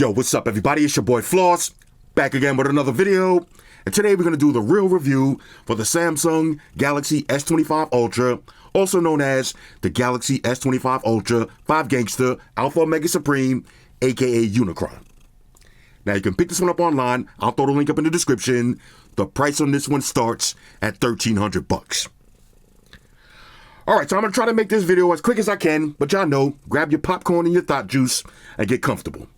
Yo, what's up everybody? It's your boy Floss, back again with another video. And today we're going to do the real review for the Samsung Galaxy S25 Ultra, also known as the Galaxy S25 Ultra 5 Gangster Alpha Omega Supreme, aka Unicron. Now you can pick this one up online. I'll throw the link up in the description. The price on this one starts at $1,300. Alright, so I'm going to try to make this video as quick as I can, but y'all know, grab your popcorn and your thought juice and get comfortable.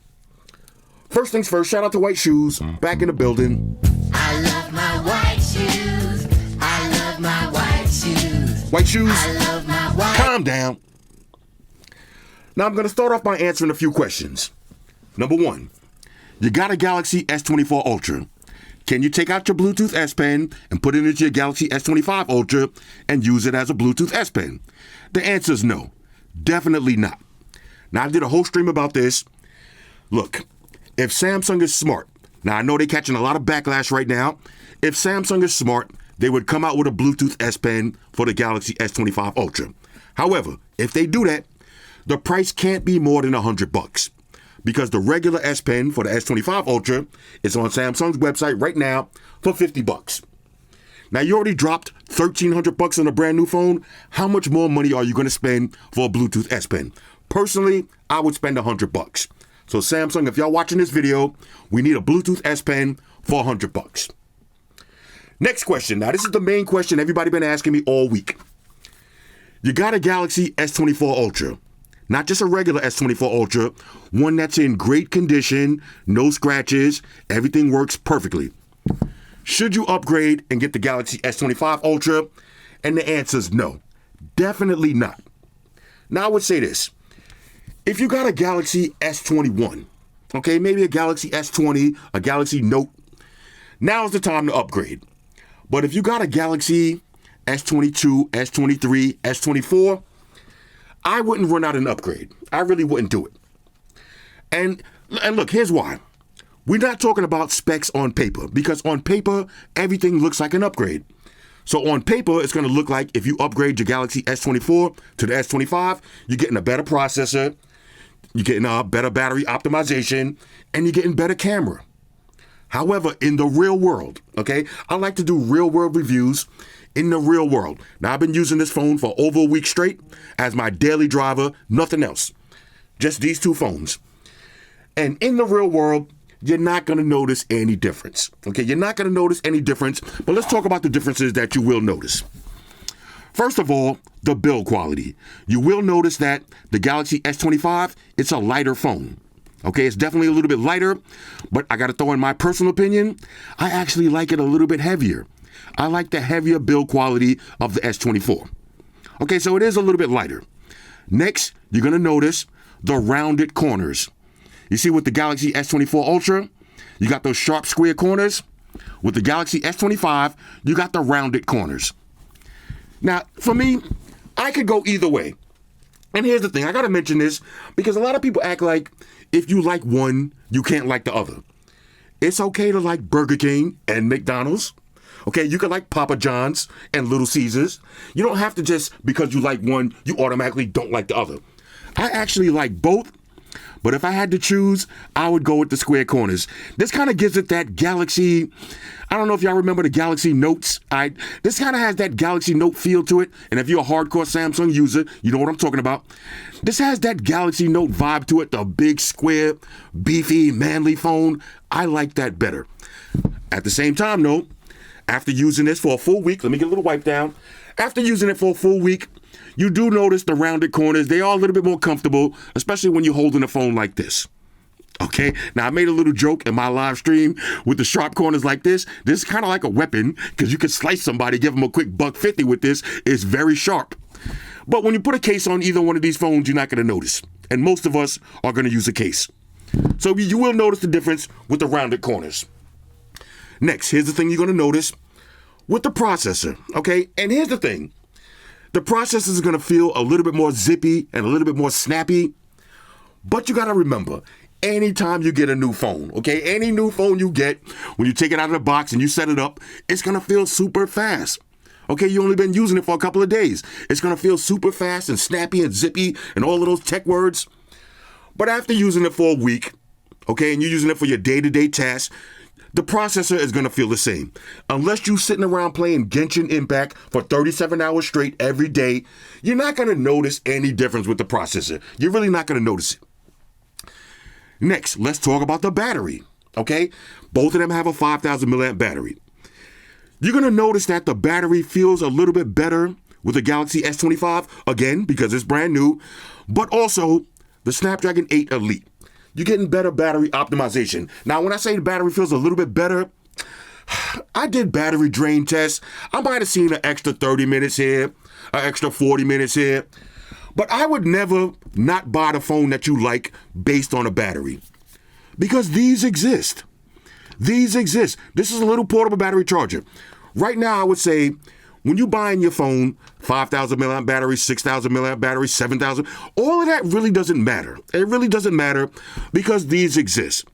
First things first, shout out to White Shoes, back in the building. I love my white shoes. I love my white shoes. White Shoes, I love my white. calm down. Now I'm going to start off by answering a few questions. Number one, you got a Galaxy S24 Ultra. Can you take out your Bluetooth S Pen and put it into your Galaxy S25 Ultra and use it as a Bluetooth S Pen? The answer is no, definitely not. Now I did a whole stream about this. Look, if Samsung is smart, now I know they're catching a lot of backlash right now. If Samsung is smart, they would come out with a Bluetooth S Pen for the Galaxy S25 Ultra. However, if they do that, the price can't be more than $100 because the regular S Pen for the S25 Ultra is on Samsung's website right now for $50. Now you already dropped $1,300 on a brand new phone. How much more money are you going to spend for a Bluetooth S Pen? Personally, I would spend $100. So Samsung, if y'all watching this video, we need a Bluetooth S Pen for $100. Next question. Now this is the main question everybody been asking me all week. You got a Galaxy S24 Ultra, not just a regular S24 Ultra, one that's in great condition, no scratches, everything works perfectly. Should you upgrade and get the Galaxy S25 Ultra? And the answer is no, definitely not. Now I would say this. If you got a Galaxy S21, okay, maybe a Galaxy S20, a Galaxy Note, now's the time to upgrade. But if you got a Galaxy S22, S23, S24, I wouldn't run out an upgrade. I really wouldn't do it. And look, here's why. We're not talking about specs on paper, because on paper, everything looks like an upgrade. So on paper, it's going to look like if you upgrade your Galaxy S24 to the S25, you're getting a better processor, you're getting a better battery optimization, and you're getting better camera. However, in the real world, okay, I like to do real world reviews in the real world. Now, I've been using this phone for over a week straight as my daily driver, nothing else. Just these two phones. And in the real world, you're not going to notice any difference. Okay, you're not going to notice any difference, but let's talk about the differences that you will notice. First of all, the build quality. You will notice that the Galaxy S25, it's a lighter phone. Okay, it's definitely a little bit lighter, but I got to throw in my personal opinion, I actually like it a little bit heavier. I like the heavier build quality of the S24. Okay, so it is a little bit lighter. Next, you're going to notice the rounded corners. You see with the Galaxy S24 Ultra, you got those sharp square corners. With the Galaxy S25, you got the rounded corners. Now, for me, I could go either way. And here's the thing, I gotta mention this because a lot of people act like if you like one, you can't like the other. It's okay to like Burger King and McDonald's. Okay, you can like Papa John's and Little Caesars. You don't have to just, because you like one, you automatically don't like the other. I actually like both. But if I had to choose, I would go with the square corners. This kind of gives it that Galaxy, I don't know if y'all remember the Galaxy Notes. This kind of has that Galaxy Note feel to it. And if you're a hardcore Samsung user, you know what I'm talking about. This has that Galaxy Note vibe to it, the big, square, beefy, manly phone. I like that better. At the same time, though, after using this for a full week, let me get a little wipe down. After using it for a full week, you do notice the rounded corners. They are a little bit more comfortable, especially when you're holding a phone like this. Okay, now I made a little joke in my live stream with the sharp corners like this. This is kind of like a weapon because you could slice somebody, give them a quick $1.50 with this. It's very sharp. But when you put a case on either one of these phones, you're not going to notice. And most of us are going to use a case. So you will notice the difference with the rounded corners. Next, here's the thing you're going to notice with the processor. Okay, and here's the thing. The processor is going to feel a little bit more zippy and a little bit more snappy. But you got to remember, anytime you get a new phone, okay, any new phone you get, when you take it out of the box and you set it up, it's going to feel super fast. Okay, you only been using it for a couple of days. It's going to feel super fast and snappy and zippy and all of those tech words. But after using it for a week, okay, and you're using it for your day-to-day tasks, the processor is going to feel the same. Unless you're sitting around playing Genshin Impact for 37 hours straight every day, you're not going to notice any difference with the processor. You're really not going to notice it. Next, let's talk about the battery, okay? Both of them have a 5,000 milliamp battery. You're going to notice that the battery feels a little bit better with the Galaxy S25, again, because it's brand new, but also the Snapdragon 8 Elite. You're getting better battery optimization. Now, when I say the battery feels a little bit better, I did battery drain tests. I might have seen an extra 30 minutes here, an extra 40 minutes here, but I would never not buy the phone that you like based on a battery, because these exist. These exist. This is a little portable battery charger. Right now, I would say when you're buying your phone, 5,000 milliamp battery, 6,000 milliamp battery, 7,000, all of that really doesn't matter. It really doesn't matter because these exist.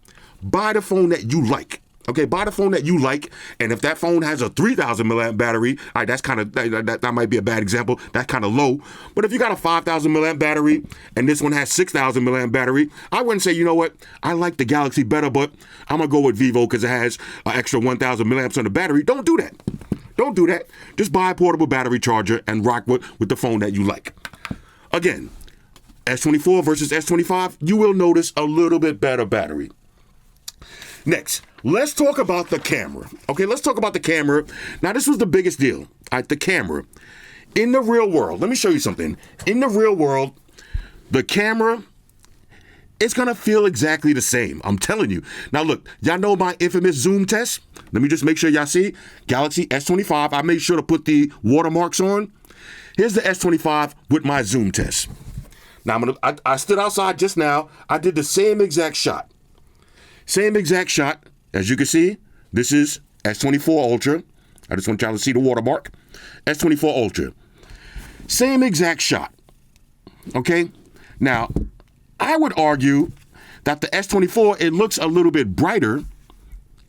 Buy the phone that you like. Okay, buy the phone that you like, and if that phone has a 3,000 milliamp battery, all right, that's kind of that might be a bad example. That's kind of low. But if you got a 5,000 milliamp battery and this one has 6,000 milliamp battery, I wouldn't say, you know what, I like the Galaxy better, but I'm gonna go with Vivo because it has an extra 1,000 milliamps on the battery. Don't do that. Don't do that. Just buy a portable battery charger and rock with the phone that you like. Again, S24 versus S25, you will notice a little bit better battery. Next, let's talk about the camera. Okay, let's talk about the camera. Now, this was the biggest deal. All right, the camera. In the real world, let me show you something. In the real world, the camera, it's going to feel exactly the same. I'm telling you. Now, look, y'all know my infamous zoom test? Let me just make sure y'all see. Galaxy S25, I made sure to put the watermarks on. Here's the S25 with my zoom test. Now, I stood outside just now. I did the same exact shot. Same exact shot. As you can see, this is S24 Ultra. I just want y'all to see the watermark. S24 Ultra. Same exact shot. Okay? Now, I would argue that the S24, it looks a little bit brighter.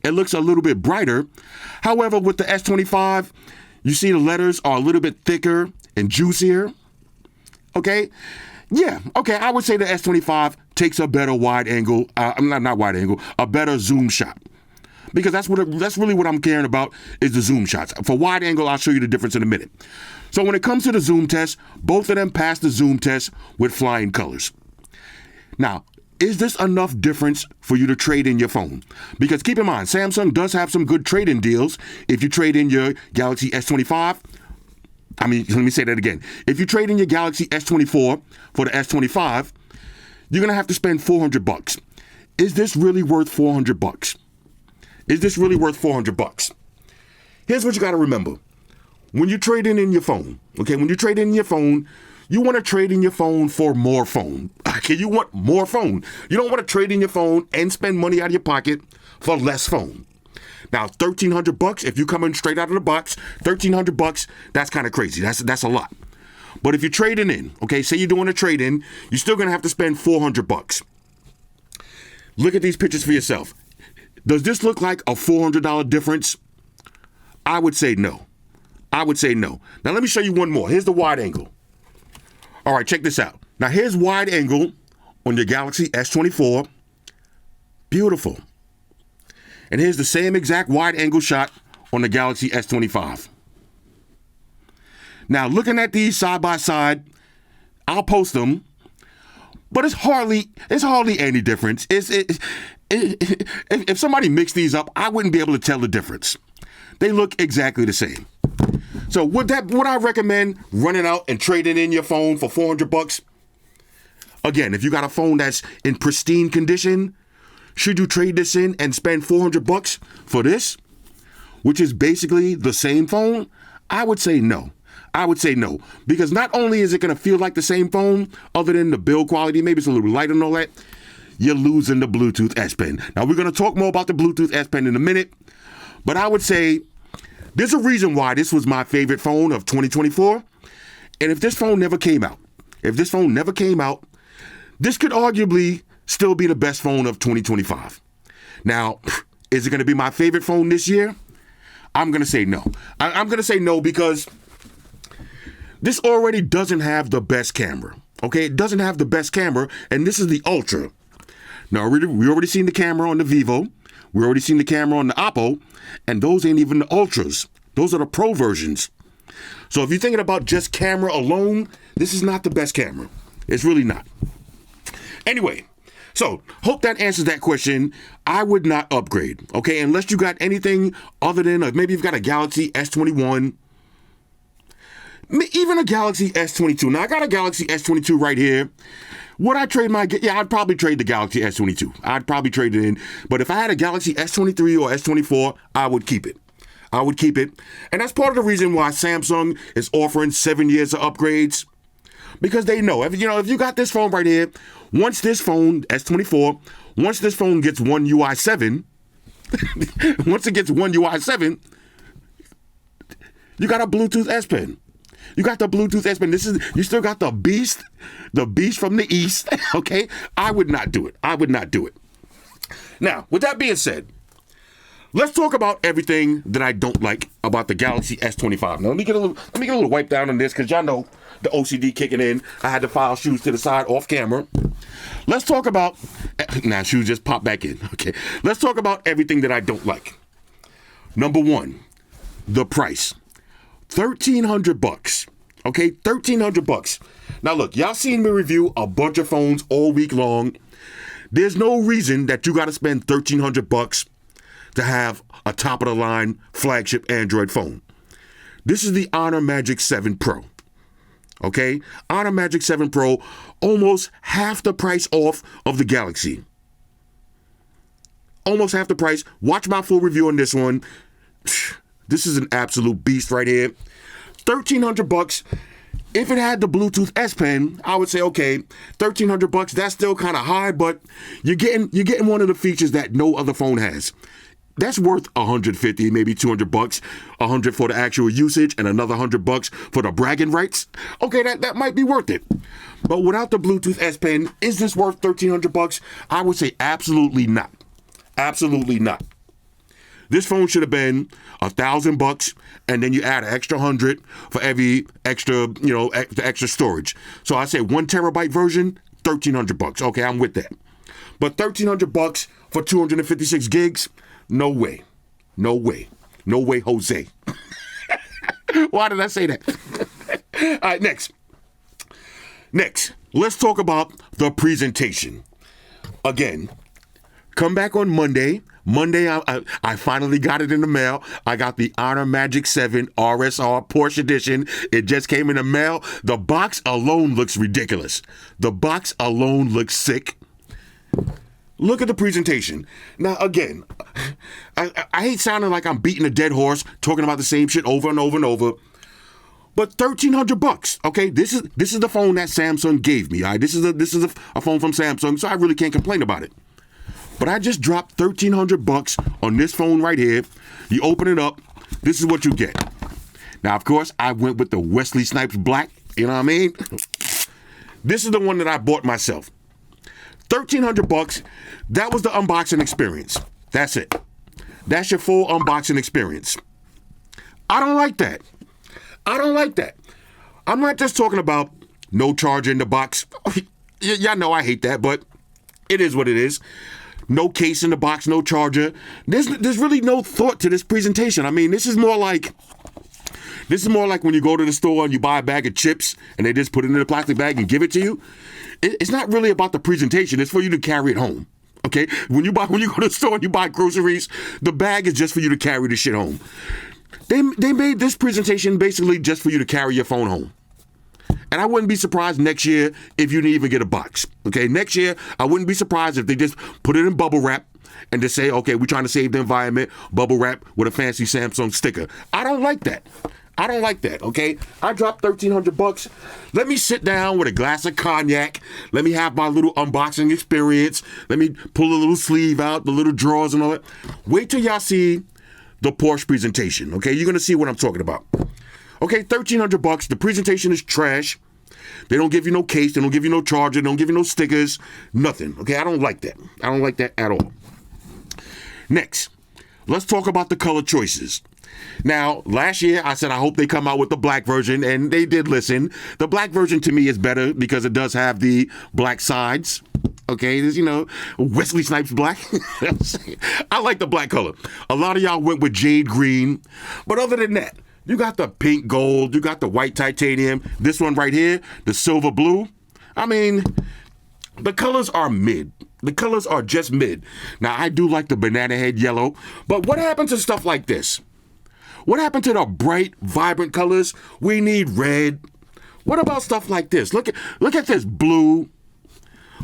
It looks a little bit brighter. However, with the S25, you see the letters are a little bit thicker and juicier. Okay? Yeah, okay, I would say the S25 takes a better wide angle, not wide angle, a better zoom shot. Because that's really what I'm caring about is the zoom shots. For wide angle, I'll show you the difference in a minute. So when it comes to the zoom test, both of them pass the zoom test with flying colors. Now, is this enough difference for you to trade in your phone? Because keep in mind, Samsung does have some good trade-in deals. If you trade in your Galaxy S25, let me say that again. If you trade in your Galaxy S24 for the S25, you're going to have to spend $400. Is this really worth $400? Is this really worth $400? Here's what you got to remember. When you're trading in your phone, okay, when you trade in your phone, you want to trade in your phone for more phone. Okay, you want more phone. You don't want to trade in your phone and spend money out of your pocket for less phone. Now, $1,300, if you come in straight out of the box, $1,300, that's kind of crazy. That's a lot. But if you're trading in, okay, say you're doing a trade-in, you're still going to have to spend $400. Look at these pictures for yourself. Does this look like a $400 difference? I would say no. I would say no. Now, let me show you one more. Here's the wide angle. All right, check this out. Now, here's wide angle on your Galaxy S24. Beautiful. And here's the same exact wide angle shot on the Galaxy S25. Now, looking at these side by side, I'll post them, but it's hardly any difference. If somebody mixed these up, I wouldn't be able to tell the difference. They look exactly the same. So would I recommend running out and trading in your phone for $400? Again, if you got a phone that's in pristine condition, should you trade this in and spend $400 for this, which is basically the same phone? I would say no. I would say no, because not only is it going to feel like the same phone, other than the build quality, maybe it's a little lighter and all that, you're losing the Bluetooth S Pen. Now, we're going to talk more about the Bluetooth S Pen in a minute, but I would say there's a reason why this was my favorite phone of 2024, and if this phone never came out, this could arguably still be the best phone of 2025. Now, is it going to be my favorite phone this year? I'm going to say no. I'm going to say no because this already doesn't have the best camera. Okay, it doesn't have the best camera, and this is the Ultra. Now, we already seen the camera on the Vivo. We already seen the camera on the Oppo. And those ain't even the Ultras. Those are the Pro versions. So if you're thinking about just camera alone, this is not the best camera. It's really not. Anyway, so hope that answers that question. I would not upgrade, okay? Unless you got anything other than, maybe you've got a Galaxy S21, even a Galaxy S22. Now, I got a Galaxy S22 right here. Would I trade I'd probably trade the Galaxy S22. I'd probably trade it in. But if I had a Galaxy S23 or S24, I would keep it. I would keep it. And that's part of the reason why Samsung is offering 7 years of upgrades. Because they know, if you got this phone right here, once this phone, S24, once this phone gets One UI 7, once it gets One UI 7, you got a Bluetooth S Pen. You got the Bluetooth S Pen. You still got the beast from the east, okay? I would not do it. I would not do it. Now, with that being said, let's talk about everything that I don't like about the Galaxy S25. Now, let me get a little wipe down on this because y'all know the OCD kicking in. I had to file shoes to the side off camera. Let's talk about, now shoes just pop back in, okay? Let's talk about everything that I don't like. Number one, the price. $1,300, okay? $1,300. Now look, y'all seen me review a bunch of phones all week long. There's no reason that you got to spend $1,300 to have a top of the line flagship Android phone. This is the Honor Magic 7 Pro. Okay? Honor Magic 7 Pro, almost half the price off of the Galaxy. Almost half the price. Watch my full review on this one. This is an absolute beast right here. $1,300. If it had the Bluetooth S Pen, I would say, okay, $1,300. That's still kind of high, but you're getting one of the features that no other phone has. That's worth $150, maybe $200, $100 for the actual usage, and another $100 for the bragging rights. Okay, that might be worth it. But without the Bluetooth S Pen, is this worth $1,300? I would say absolutely not. Absolutely not. This phone should have been $1,000, and then you add an extra $100 for every extra, extra storage. So I say 1 terabyte version, $1,300. Okay, I'm with that. But $1,300 for 256 gigs, no way. No way. No way, Jose. Why did I say that? All right, next. Let's talk about the presentation. Again, come back on Monday. I finally got it in the mail. I got the Honor Magic 7 RSR Porsche Edition. It just came in the mail. The box alone looks ridiculous. The box alone looks sick. Look at the presentation. Now, again, I hate sounding like I'm beating a dead horse, talking about the same shit over and over and over. But $1,300, okay? This is the phone that Samsung gave me. All right, this is a phone from Samsung, so I really can't complain about it. But I just dropped $1,300 on this phone right here. You open it up, this is what you get. Now, of course, I went with the Wesley Snipes Black. You know what I mean? This is the one that I bought myself. $1,300. That was the unboxing experience. That's it. That's your full unboxing experience. I don't like that. I'm not just talking about no charger in the box. Y'all know I hate that, but it is what it is. No case in the box, no charger. There's really no thought to this presentation. I mean, this is more like when you go to the store and you buy a bag of chips and they just put it in a plastic bag and give it to you. It's not really about the presentation. It's for you to carry it home. Okay? When you go to the store and you buy groceries, the bag is just for you to carry the shit home. They made this presentation basically just for you to carry your phone home. And I wouldn't be surprised next year if you didn't even get a box. Okay? Next year, I wouldn't be surprised if they just put it in bubble wrap and just say, okay, we're trying to save the environment, bubble wrap with a fancy Samsung sticker. I don't like that. Okay? I dropped $1,300. Let me sit down with a glass of cognac. Let me have my little unboxing experience. Let me pull a little sleeve out, the little drawers and all that. Wait till y'all see the Porsche presentation, okay? You're going to see what I'm talking about. Okay, $1,300. The presentation is trash. They don't give you no case. They don't give you no charger. They don't give you no stickers. Nothing, okay? I don't like that. I don't like that at all. Next, let's talk about the color choices. Now, last year, I said I hope they come out with the black version, and they did listen. The black version to me is better because it does have the black sides, Okay, this, Wesley Snipes black. I like the black color. A lot of y'all went with jade green. But other than that, you got the pink gold, you got the white titanium, this one right here, the silver blue. I mean, the colors are mid. The colors are just mid. Now, I do like the banana head yellow, but what happened to stuff like this? What happened to the bright, vibrant colors? We need red. What about stuff like this? Look at this blue.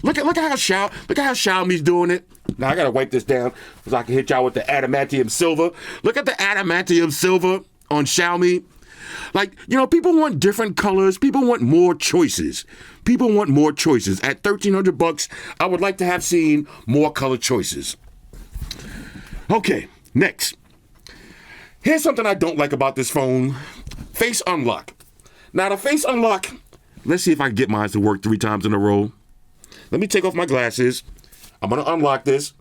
Look at how Xiaomi's doing it. Now I gotta wipe this down so I can hit y'all with the adamantium silver. Look at the adamantium silver on Xiaomi. Like, people want different colors. People want more choices. People want more choices. At $1,300, I would like to have seen more color choices. Okay, next. Here's something I don't like about this phone. Face unlock. Now, the face unlock, let's see if I can get mine to work 3 times in a row. Let me take off my glasses. I'm going to unlock this.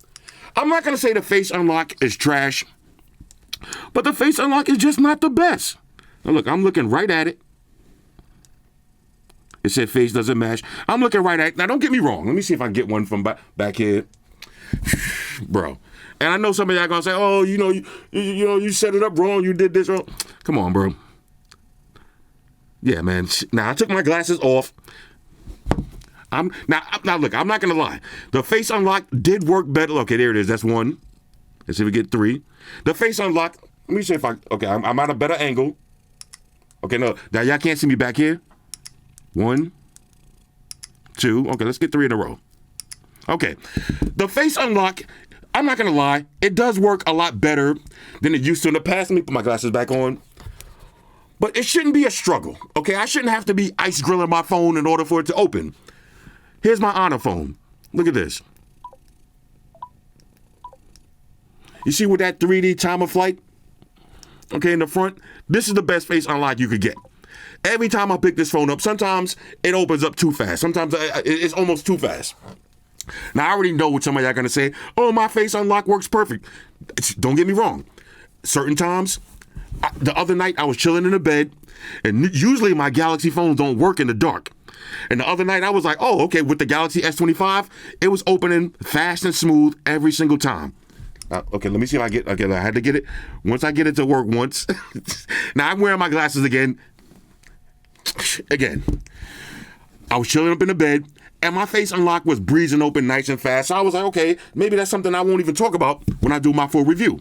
I'm not going to say the face unlock is trash, but the face unlock is just not the best. Now, look, I'm looking right at it. It said face doesn't match. I'm looking right at it. Now, don't get me wrong. Let me see if I can get one from back here. Bro. And I know some of y'all going to say, oh, you set it up wrong. You did this wrong. Come on, bro. Yeah, man. Now, I took my glasses off. Now, look, I'm not going to lie. The face unlock did work better. Okay, there it is. That's 1. Let's see if we get 3. The face unlock, let me see if I'm at a better angle. Okay, no. Now, y'all can't see me back here. 1, 2. Okay, let's get 3 in a row. Okay. The face unlock, I'm not going to lie. It does work a lot better than it used to in the past. Let me put my glasses back on. But it shouldn't be a struggle, okay? I shouldn't have to be ice grilling my phone in order for it to open. Here's my Honor phone. Look at this. You see with that 3D time of flight? Okay, in the front, this is the best face unlock you could get. Every time I pick this phone up, sometimes it opens up too fast. Sometimes it's almost too fast. Now, I already know what some of y'all are going to say. Oh, my face unlock works perfect. Don't get me wrong. Certain times, the other night I was chilling in the bed, and usually my Galaxy phones don't work in the dark. And the other night I was like, oh, okay, with the Galaxy S25, it was opening fast and smooth every single time. Okay, let me see if I had to get it. Once I get it to work once. Now I'm wearing my glasses again. I was chilling up in the bed, and my face unlock was breezing open nice and fast. So I was like, okay, maybe that's something I won't even talk about when I do my full review.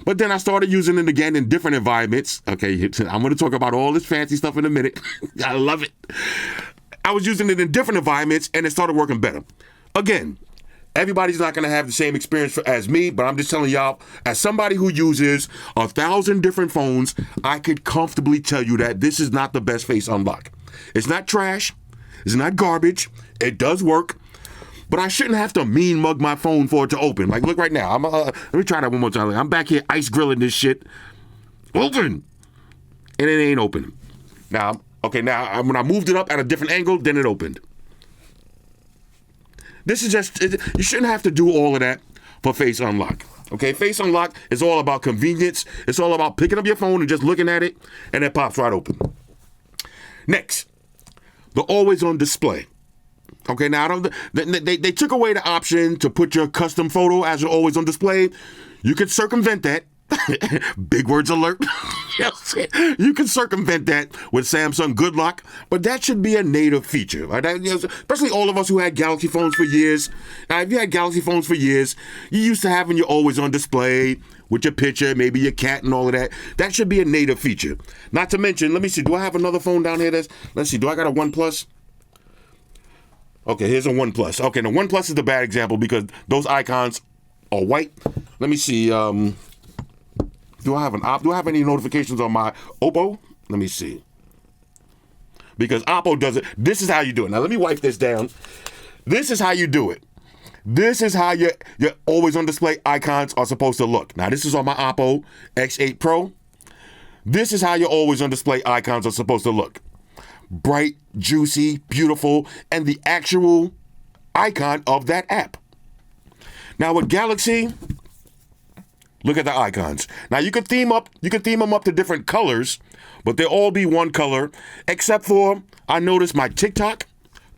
But then I started using it again in different environments. Okay, I'm going to talk about all this fancy stuff in a minute. I love it. I was using it in different environments, and it started working better. Again, everybody's not going to have the same experience as me, but I'm just telling y'all, as somebody who uses 1,000 different phones, I could comfortably tell you that this is not the best face unlock. It's not trash. It's not garbage. It does work. But I shouldn't have to mean mug my phone for it to open. Like, look right now. Let me try that one more time. I'm back here ice grilling this shit. Open. And it ain't open. Now, when I moved it up at a different angle, then it opened. This is you shouldn't have to do all of that for face unlock. Okay, face unlock is all about convenience. It's all about picking up your phone and just looking at it, and it pops right open. Next, the always on display. Okay, now they took away the option to put your custom photo as your always on display. You could circumvent that. Big words alert. You can circumvent that with Samsung Good Lock, but that should be a native feature. Right? Especially all of us who had Galaxy phones for years. Now, if you had Galaxy phones for years, you used to having your always on display with your picture, maybe your cat and all of that. That should be a native feature. Not to mention, let me see, do I have another phone down here let's see, do I got a OnePlus? Okay, here's a OnePlus. Okay, the OnePlus is the bad example because those icons are white. Let me see. Do I have any notifications on my Oppo? Let me see. Because Oppo does it. This is how you do it. Now let me wipe this down. This is how you do it. This is how your always on display icons are supposed to look. Now this is on my Oppo X8 Pro. This is how your always on display icons are supposed to look. Bright, juicy, beautiful, and the actual icon of that app. Now with Galaxy, look at the icons. Now you can theme them up to different colors, but they'll all be one color, except for I noticed my TikTok,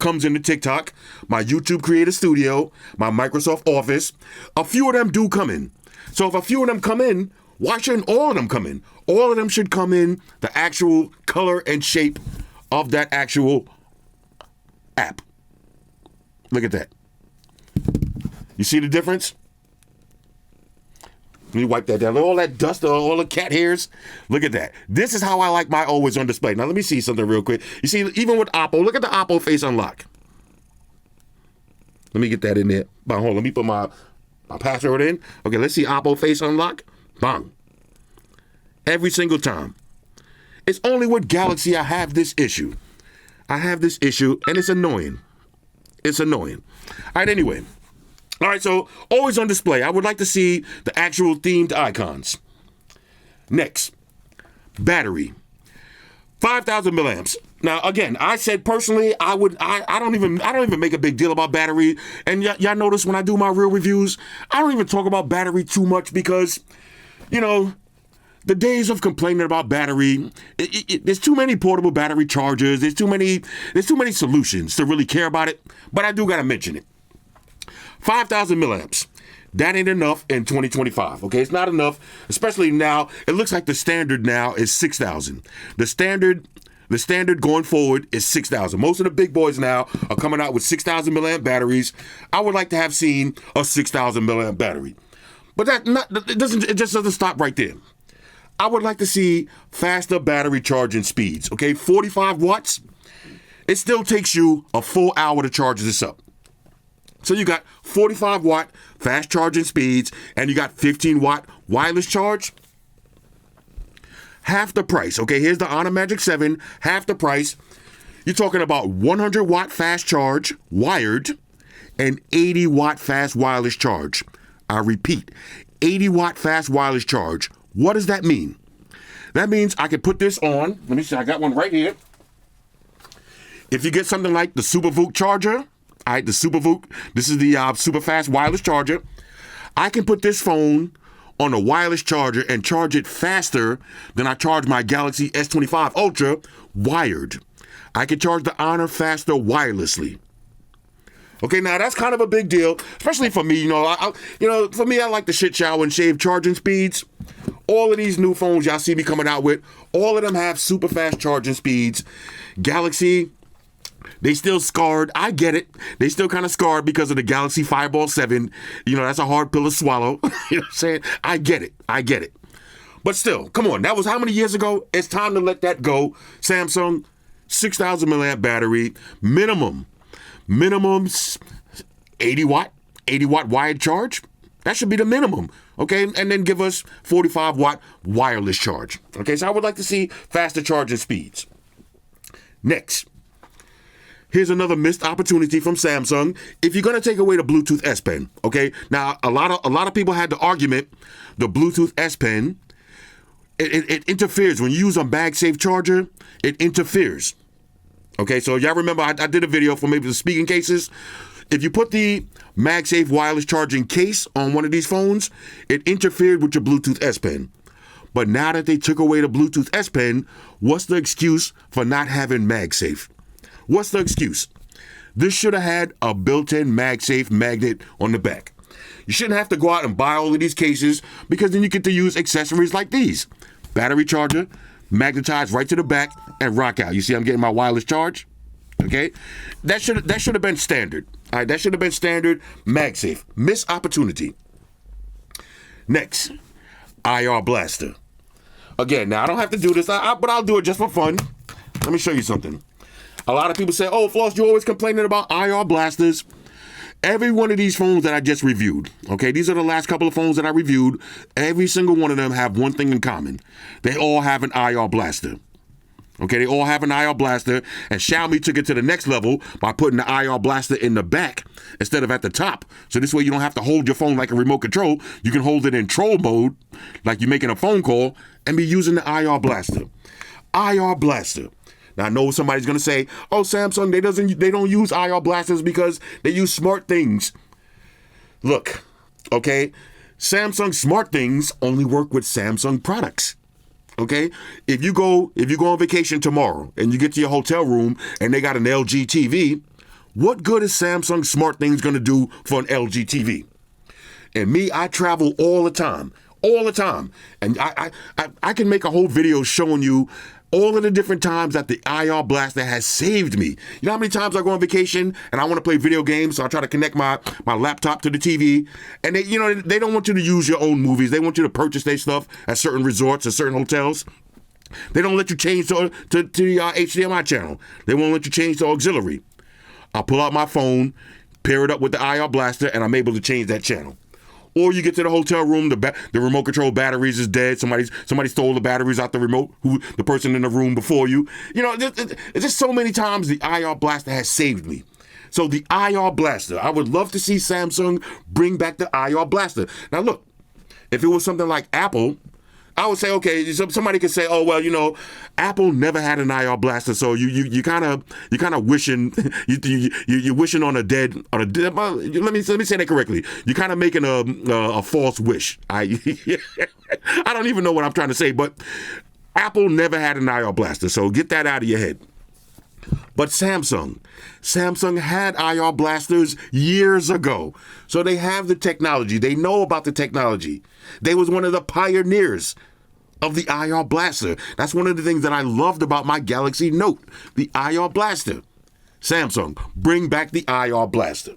comes into TikTok, my YouTube Creator Studio, my Microsoft Office. A few of them do come in. So if a few of them come in, why shouldn't all of them come in? All of them should come in the actual color and shape of that actual app. Look at that. You see the difference? Let me wipe that down. All that dust, all the cat hairs. Look at that. This is how I like my always on display. Now let me see something real quick. You see, even with Oppo, look at the Oppo face unlock. Let me get that in there. Hold on, let me put my password in. Okay, let's see Oppo face unlock. Bang. Every single time. It's only with Galaxy I have this issue. And it's annoying. It's annoying. All right, anyway. All right, so always on display. I would like to see the actual themed icons. Next, battery, 5,000 milliamps. Now, again, I said personally, I don't even make a big deal about battery. And y'all notice when I do my real reviews, I don't even talk about battery too much because, you know, the days of complaining about battery, there's too many portable battery chargers. There's too many solutions to really care about it. But I do gotta mention it. 5,000 milliamps. That ain't enough in 2025. Okay, it's not enough, especially now. It looks like the standard now is 6,000. The standard going forward is 6,000. Most of the big boys now are coming out with 6,000 milliamp batteries. I would like to have seen a 6,000 milliamp battery, but it just doesn't stop right there. I would like to see faster battery charging speeds. Okay, 45 watts. It still takes you a full hour to charge this up. So you got 45 watt fast charging speeds and you got 15 watt wireless charge. Half the price. Okay, here's the Honor Magic 7, half the price. You're talking about 100 watt fast charge wired and 80 watt fast wireless charge. I repeat, 80 watt fast wireless charge. What does that mean? That means I can put this on. Let me see, I got one right here. If you get something like the SuperVOOC charger, all right, the SuperVOOC, this is the super fast wireless charger. I can put this phone on a wireless charger and charge it faster than I charge my Galaxy S25 Ultra wired. I can charge the Honor faster wirelessly. Okay, now that's kind of a big deal, especially for me. For me, I like the shit shower and shave charging speeds. All of these new phones y'all see me coming out with, all of them have super fast charging speeds. Galaxy, they still scarred. I get it. They still kind of scarred because of the Galaxy Fireball 7. That's a hard pill to swallow. You know what I'm saying? I get it. But still, come on. That was how many years ago? It's time to let that go. Samsung, 6,000 milliamp battery, minimum 80 watt wired charge. That should be the minimum. Okay, and then give us 45 watt wireless charge. Okay, so I would like to see faster charging speeds. Next. Here's another missed opportunity from Samsung. If you're gonna take away the Bluetooth S Pen, okay? Now a lot of people had the argument, the Bluetooth S Pen, it interferes when you use a MagSafe charger. It interferes. Okay, so y'all remember I did a video for maybe the speaking cases. If you put the MagSafe wireless charging case on one of these phones, it interfered with your Bluetooth S Pen. But now that they took away the Bluetooth S Pen, what's the excuse for not having MagSafe? What's the excuse? This should have had a built-in MagSafe magnet on the back. You shouldn't have to go out and buy all of these cases because then you get to use accessories like these. Battery charger, magnetized right to the back, and rock out. You see I'm getting my wireless charge? Okay? That should have been standard. All right, that should have been standard MagSafe. Missed opportunity. Next, IR blaster. Again, now I don't have to do this, but I'll do it just for fun. Let me show you something. A lot of people say, oh, Floss, you're always complaining about IR blasters. Every one of these phones that I just reviewed, okay, these are the last couple of phones that I reviewed. Every single one of them have one thing in common. They all have an IR blaster. Okay, they all have an IR blaster, and Xiaomi took it to the next level by putting the IR blaster in the back instead of at the top. So this way you don't have to hold your phone like a remote control. You can hold it in troll mode, like you're making a phone call, and be using the IR blaster. IR blaster. Now I know somebody's gonna say, "Oh, Samsung, they don't use IR blasters because they use smart things." Look, okay, Samsung smart things only work with Samsung products. Okay, if you go on vacation tomorrow and you get to your hotel room and they got an LG TV, What good is Samsung smart things going to do for an LG TV? And me, I travel all the time. And I can make a whole video showing you all of the different times that the IR blaster has saved me. You know how many times I go on vacation and I want to play video games, so I try to connect my laptop to the TV, and they don't want you to use your own movies. They want you to purchase their stuff at certain resorts, at certain hotels. They don't let you change to the HDMI channel. They won't let you change to auxiliary. I pull out my phone, pair it up with the IR blaster, and I'm able to change that channel. Or you get to the hotel room, the remote control batteries is dead. Somebody stole the batteries out the remote. The person in the room before you. It's just so many times the IR blaster has saved me. So the IR blaster, I would love to see Samsung bring back the IR blaster. Now look, if it was something like Apple, I would say, okay, somebody could say, oh, well, Apple never had an IR blaster, so you kind of wishing you're wishing on a dead. Let me say that correctly. You're kind of making a false wish. I don't even know what I'm trying to say, but Apple never had an IR blaster, so get that out of your head. But Samsung had IR blasters years ago, so they have the technology. They know about the technology. They was one of the pioneers of the IR blaster. That's one of the things that I loved about my Galaxy Note, the IR blaster. Samsung, bring back the IR blaster.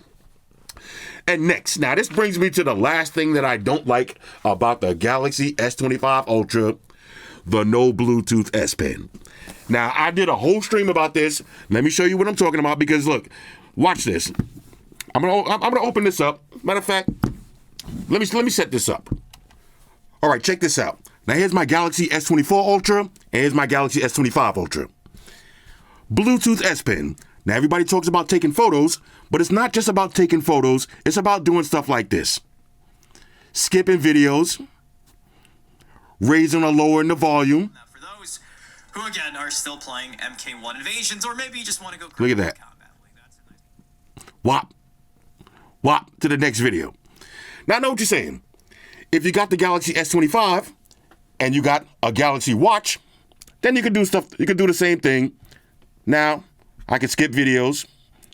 And next, now this brings me to the last thing that I don't like about the Galaxy S25 Ultra, the no Bluetooth S Pen. Now, I did a whole stream about this. Let me show you what I'm talking about, because look, watch this. I'm gonna open this up. Matter of fact, let me set this up. All right, check this out. Now here's my Galaxy S24 Ultra, and here's my Galaxy S25 Ultra. Bluetooth S Pen. Now everybody talks about taking photos, but it's not just about taking photos. It's about doing stuff like this. Skipping videos, raising or lowering the volume. Now for those who again are still playing MK1 Invasions, or maybe you just want to go look at that. Whop to the next video. Now I know what you're saying. If you got the Galaxy S25 and you got a Galaxy Watch, then you can do stuff. You can do the same thing. Now I can skip videos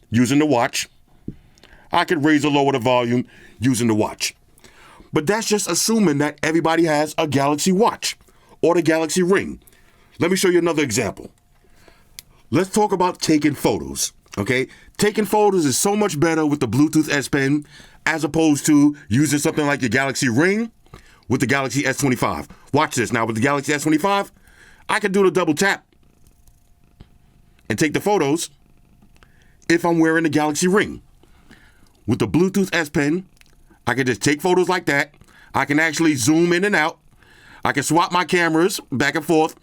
using the watch. I could raise or lower the volume using the watch. But that's just assuming that everybody has a Galaxy Watch or the Galaxy Ring. Let me show you another example. Let's talk about taking photos, okay? Taking photos is so much better with the Bluetooth S Pen as opposed to using something like your Galaxy Ring with the Galaxy S25. Watch this. Now with the Galaxy S25, I can do the double tap and take the photos if I'm wearing the Galaxy Ring. With the Bluetooth S Pen, I can just take photos like that. I can actually zoom in and out. I can swap my cameras back and forth.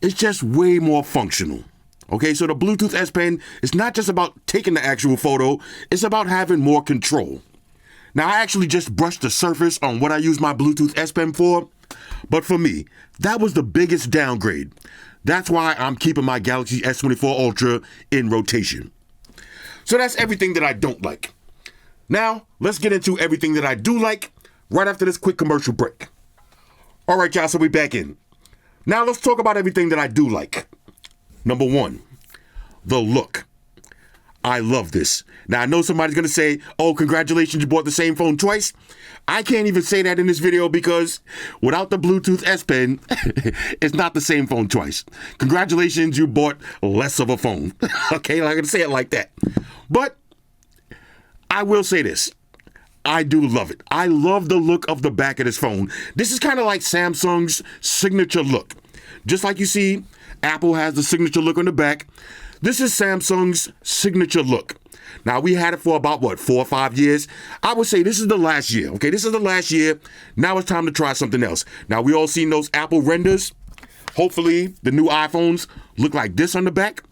It's just way more functional. Okay, so the Bluetooth S Pen is not just about taking the actual photo, it's about having more control. Now, I actually just brushed the surface on what I use my Bluetooth S Pen for, but for me, that was the biggest downgrade. That's why I'm keeping my Galaxy S24 Ultra in rotation. So that's everything that I don't like. Now, let's get into everything that I do like right after this quick commercial break. All right, y'all, so we're back in. Now, let's talk about everything that I do like. Number one, the look. I love this. Now, I know somebody's going to say, oh, congratulations, you bought the same phone twice. I can't even say that in this video because without the Bluetooth S Pen, it's not the same phone twice. Congratulations, you bought less of a phone. Okay, I'm going to say it like that. But I will say this. I do love it. I love the look of the back of this phone. This is kind of like Samsung's signature look. Just like you see, Apple has the signature look on the back. This is Samsung's signature look. Now, we had it for about, 4 or 5 years? I would say this is the last year, okay? This is the last year. Now it's time to try something else. Now, we all seen those Apple renders. Hopefully, the new iPhones look like this on the back.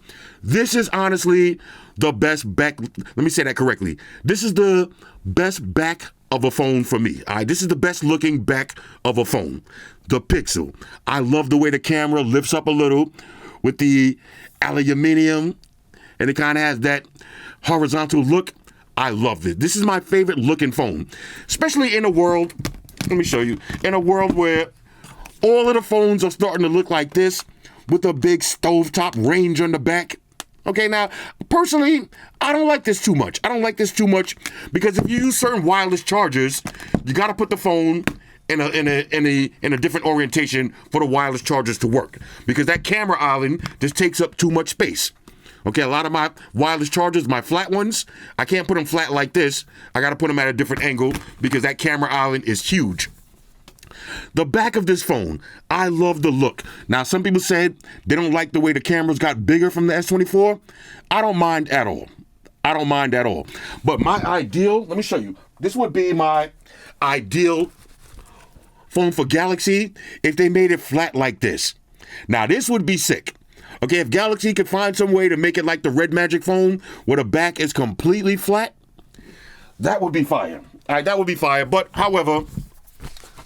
This is honestly the best back. Let me say that correctly. This is the best back of a phone for me. All right, this is the best looking back of a phone. The Pixel. I love the way the camera lifts up a little with the aluminum, and it kind of has that horizontal look. I love it. This is my favorite looking phone, especially in a world, let me show you, in a world where all of the phones are starting to look like this with a big stovetop range on the back. Okay, now, personally, I don't like this too much. I don't like this too much because if you use certain wireless chargers, you got to put the phone in a different orientation for the wireless chargers to work because that camera island just takes up too much space. Okay, a lot of my wireless chargers, my flat ones, I can't put them flat like this. I got to put them at a different angle because that camera island is huge. The back of this phone, I love the look. Now, some people said they don't like the way the cameras got bigger from the S24. I don't mind at all. I don't mind at all. But my ideal, let me show you. This would be my ideal phone for Galaxy if they made it flat like this. Now, this would be sick. Okay, if Galaxy could find some way to make it like the Red Magic phone where the back is completely flat, that would be fire. All right, that would be fire. But, however,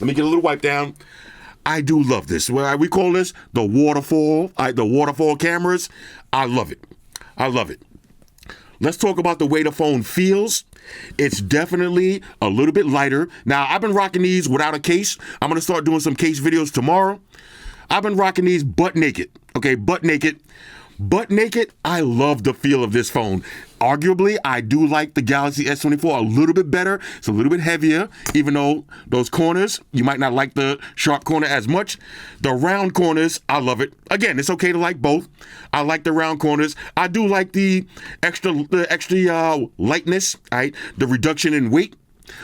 let me get a little wipe down. I do love this. We call this the waterfall. The waterfall cameras. I love it. I love it. Let's talk about the way the phone feels. It's definitely a little bit lighter. Now, I've been rocking these without a case. I'm going to start doing some case videos tomorrow. I've been rocking these butt naked. Okay, butt naked. Butt naked, I love the feel of this phone. Arguably, I do like the Galaxy S24 a little bit better. It's a little bit heavier, even though those corners, you might not like the sharp corner as much. The round corners, I love it. Again, it's okay to like both. I like the round corners. I do like the extra lightness, right? The reduction in weight.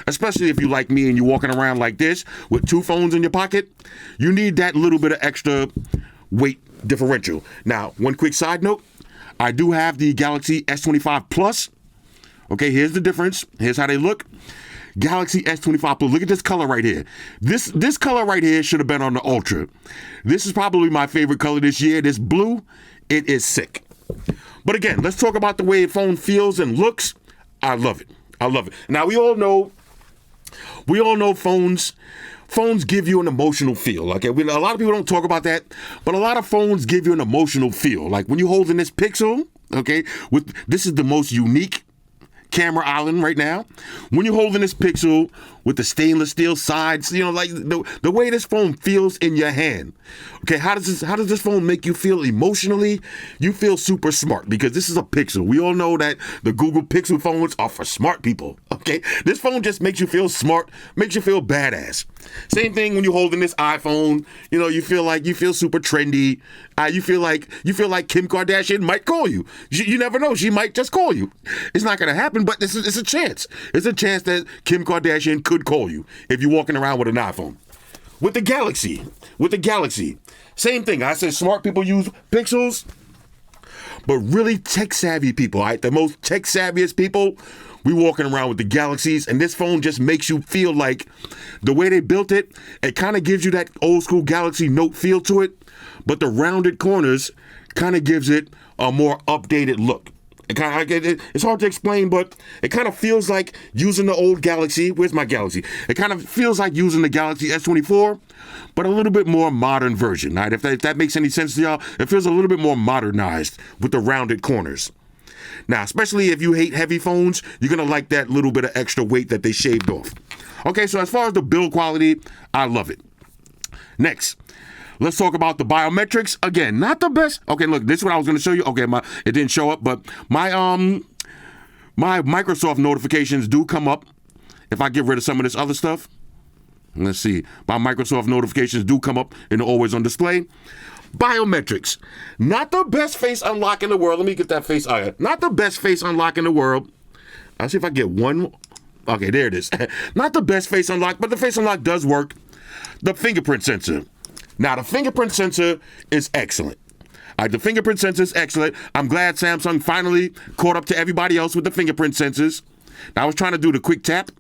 Especially if you like me and you're walking around like this with two phones in your pocket. You need that little bit of extra weight differential. Now, one quick side note. I do have the Galaxy S25 Plus. Okay, here's the difference. Here's how they look. Galaxy S25 Plus. Look at this color right here. This color right here should have been on the Ultra. This is probably my favorite color this year. This blue, it is sick. But again, let's talk about the way the phone feels and looks. I love it. I love it. Now, we all know phones give you an emotional feel. Okay, a lot of people don't talk about that, but a lot of phones give you an emotional feel. Like when you're holding this Pixel, okay, this is the most unique camera island right now. When you're holding this Pixel with the stainless steel sides, like the way this phone feels in your hand. Okay, how does this phone make you feel emotionally? You feel super smart because this is a Pixel. We all know that the Google Pixel phones are for smart people. Okay, this phone just makes you feel smart, makes you feel badass. Same thing when you're holding this iPhone. You feel super trendy. You feel like Kim Kardashian might call you. You never know. She might just call you. It's not gonna happen, but it's a chance. It's a chance that Kim Kardashian could call you if you're walking around with an iPhone. With the Galaxy, same thing. I said smart people use Pixels, but really tech-savvy people, right? The most tech-savviest people, we walking around with the Galaxies, and this phone just makes you feel like the way they built it, it kind of gives you that old-school Galaxy Note feel to it, but the rounded corners kind of gives it a more updated look. It's hard to explain, but it kind of feels like using the old Galaxy. Where's my Galaxy? It kind of feels like using the Galaxy S24, but a little bit more modern version. Right? If that makes any sense to y'all, it feels a little bit more modernized with the rounded corners. Now, especially if you hate heavy phones, you're going to like that little bit of extra weight that they shaved off. Okay, so as far as the build quality, I love it. Next. Let's talk about the biometrics. Again, not the best. Okay, look, this is what I was going to show you. Okay, it didn't show up, but my Microsoft notifications do come up if I get rid of some of this other stuff. Let's see. My Microsoft notifications do come up and they're always on display. Biometrics. Not the best face unlock in the world. Let me get that face. Not the best face unlock in the world. I'll see if I get one. Okay, there it is. Not the best face unlock, but the face unlock does work. The fingerprint sensor. Now, the fingerprint sensor is excellent. The fingerprint sensor is excellent. I'm glad Samsung finally caught up to everybody else with the fingerprint sensors. Now, I was trying to do the quick tap.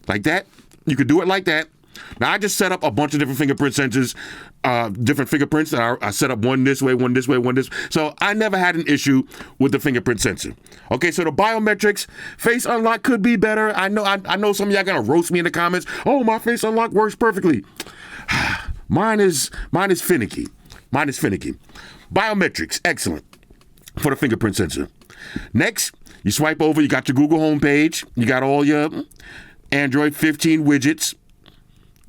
Like that. You could do it like that. Now, I just set up a bunch of different fingerprint sensors, different fingerprints. I set up one this way, one this way, one this. So I never had an issue with the fingerprint sensor. Okay, so the biometrics, face unlock could be better. I know some of y'all gonna roast me in the comments. Oh, my face unlock works perfectly. Mine is finicky. Mine is finicky. Biometrics, excellent for the fingerprint sensor. Next, you swipe over, you got your Google homepage, you got all your Android 15 widgets.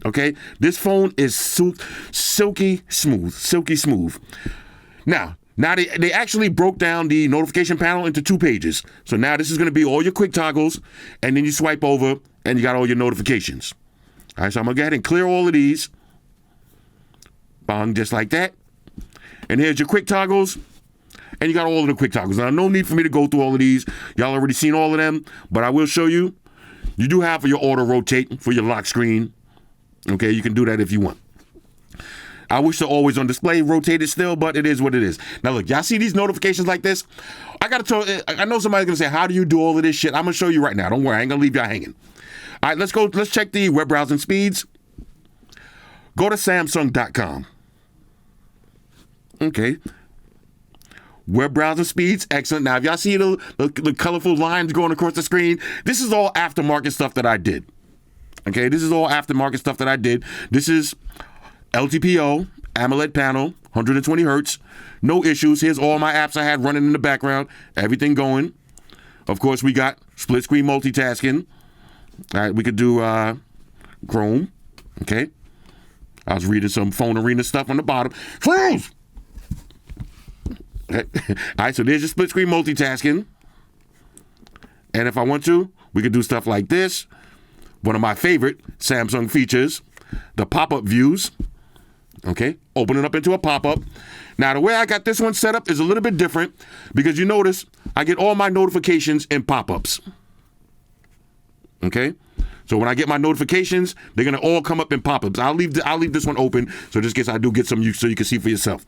Okay, this phone is silky smooth. Now, Now they actually broke down the notification panel into 2 pages. So now this is going to be all your quick toggles, and then you swipe over and you got all your notifications. All right, so I'm going to go ahead and clear all of these. Bang, just like that. And here's your quick toggles. And you got all of the quick toggles. Now, no need for me to go through all of these. Y'all already seen all of them, but I will show you. You do have for your auto rotate for your lock screen. Okay, you can do that if you want. I wish to always on display rotated still, but it is what it is. Now look, y'all see these notifications like this? I know somebody's gonna say, how do you do all of this shit? I'm gonna show you right now. Don't worry, I ain't gonna leave y'all hanging. All right, let's check the web browsing speeds. Go to Samsung.com. Okay. Web browser speeds, excellent. Now, if y'all see the colorful lines going across the screen, this is all aftermarket stuff that I did. Okay, this is all aftermarket stuff that I did. This is LTPO, AMOLED panel, 120 hertz, no issues. Here's all my apps I had running in the background, everything going. Of course, we got split screen multitasking. All right, we could do Chrome. Okay, I was reading some phone arena stuff on the bottom. Freeze! All right, so there's your split screen multitasking. And if I want to, we could do stuff like this. One of my favorite Samsung features, the pop-up views. Okay, open it up into a pop-up. Now, the way I got this one set up is a little bit different because you notice I get all my notifications in pop-ups. Okay, so when I get my notifications, they're gonna all come up in pop-ups. I'll leave this one open so just in case I do get some so you can see for yourself.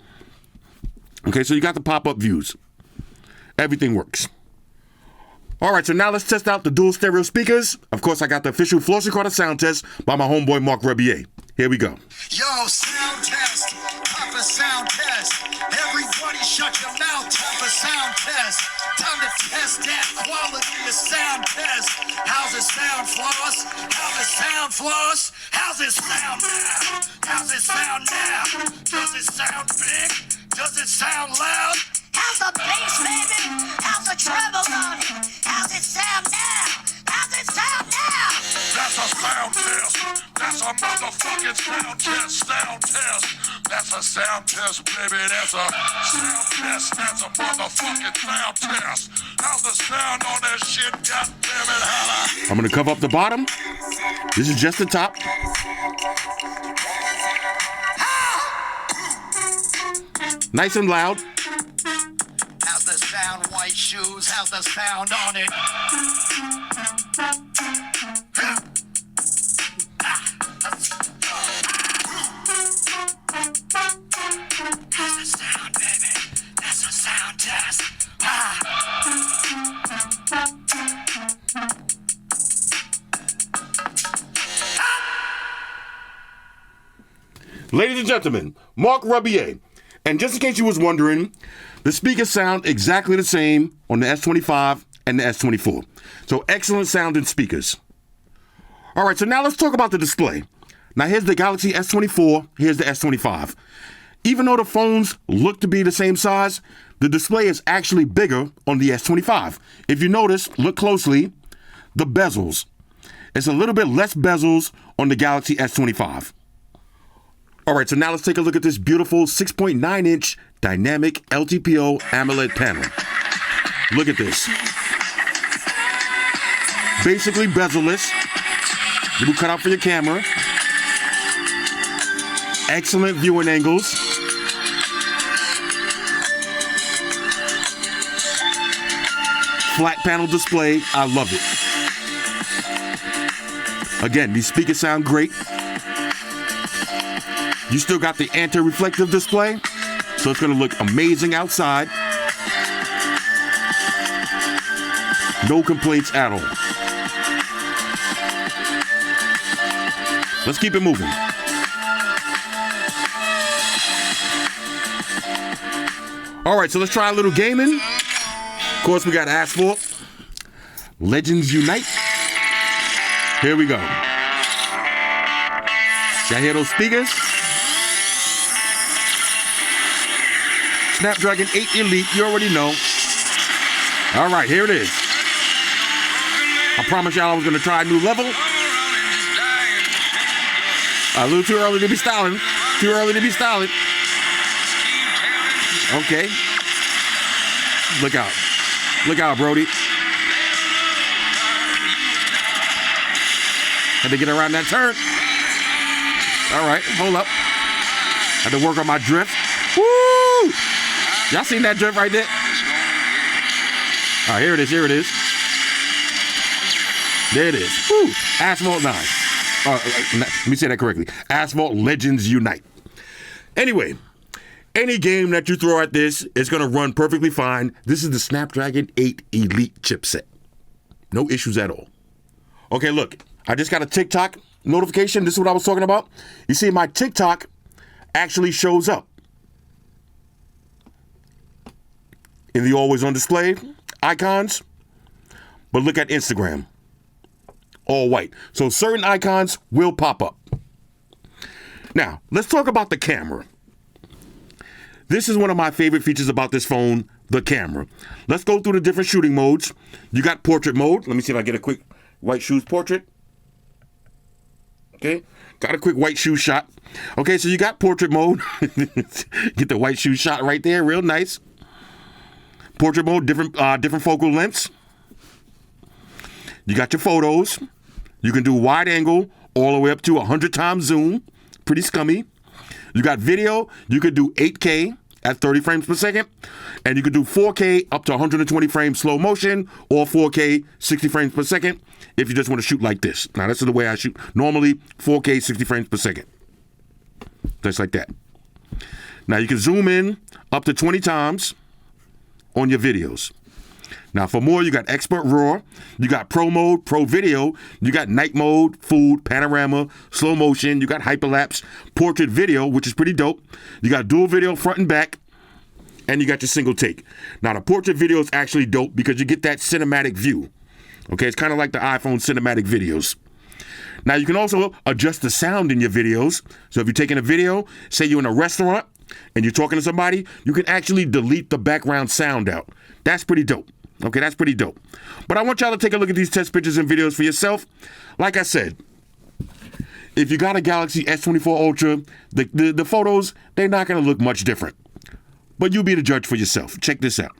Okay, so you got the pop-up views. Everything works. All right, so now let's test out the dual stereo speakers. Of course, I got the official Flossy Carter sound test by my homeboy Mark Rebier. Here we go. Yo, sound test, time for sound test. Everybody shut your mouth, time for sound test. Time to test that quality of sound test. How's it sound, Floss? How's it sound, Floss? How's it sound now? How's it sound now? Does it sound big? Does it sound loud? How's the bass, baby? How's the treble on it? How's it sound now? How's it sound now? That's a sound test. That's a motherfucking sound test. Sound test. That's a sound test, baby. That's a sound test. That's a motherfucking sound test. How's the sound on that shit? God damn it, holla. I'm gonna cover up the bottom. This is just the top. Nice and loud. How's the sound, white shoes? How's the sound on it? How's the sound, baby? That's a sound test. Ladies and gentlemen, Mark Rebier. And just in case you was wondering, the speakers sound exactly the same on the S25 and the S24. So excellent sounding speakers. All right, so now let's talk about the display. Now here's the Galaxy S24, here's the S25. Even though the phones look to be the same size, the display is actually bigger on the S25. If you notice, look closely, the bezels. It's a little bit less bezels on the Galaxy S25. All right, so now let's take a look at this beautiful 6.9-inch dynamic LTPO AMOLED panel. Look at this. Basically bezel-less. Little cutout for your camera. Excellent viewing angles. Flat panel display. I love it. Again, these speakers sound great. You still got the anti-reflective display, so it's going to look amazing outside. No complaints at all. Let's keep it moving. All right, so let's try a little gaming. Of course, we got Asphalt. Legends Unite. Here we go. Y'all hear those speakers? Snapdragon 8 Elite, you already know. All right, here it is. I promised y'all I was gonna try a new level. A little too early to be styling. Too early to be styling. Okay. Look out. Look out, Brody. Had to get around that turn. All right, hold up. Had to work on my drift. Woo! Y'all seen that drift right there? All right, here it is, here it is. There it is. Woo! Asphalt 9. Let me say that correctly. Asphalt Legends Unite. Anyway, any game that you throw at this is going to run perfectly fine. This is the Snapdragon 8 Elite chipset. No issues at all. Okay, look. I just got a TikTok notification. This is what I was talking about. You see, my TikTok actually shows up in the always on display icons. But look at Instagram. All white. So certain icons will pop up. Now, let's talk about the camera. This is one of my favorite features about this phone, the camera. Let's go through the different shooting modes. You got portrait mode. Let me see if I get a quick white shoes portrait. Okay, got a quick white shoe shot. Okay, so you got portrait mode. Get the white shoe shot right there, real nice. Portrait mode, different focal lengths. You got your photos. You can do wide angle all the way up to 100 times zoom. Pretty scummy. You got video. You could do 8K at 30 frames per second. And you could do 4K up to 120 frames slow motion or 4K 60 frames per second if you just want to shoot like this. Now, this is the way I shoot. Normally, 4K 60 frames per second. Just like that. Now, you can zoom in up to 20 times on your videos. Now, for more, you got Expert RAW, you got Pro Mode, Pro Video, you got Night Mode, Food, Panorama, Slow Motion, you got Hyperlapse, Portrait Video, which is pretty dope. You got Dual Video front and back, and you got your single take. Now, the Portrait Video is actually dope because you get that cinematic view. Okay, it's kind of like the iPhone cinematic videos. Now, you can also adjust the sound in your videos. So if you're taking a video, say you're in a restaurant, and you're talking to somebody, you can actually delete the background sound out. That's pretty dope. Okay, that's pretty dope. But I want y'all to take a look at these test pictures and videos for yourself. Like I said, if you got a Galaxy S24 Ultra, the photos, they're not going to look much different. But you be the judge for yourself. Check this out.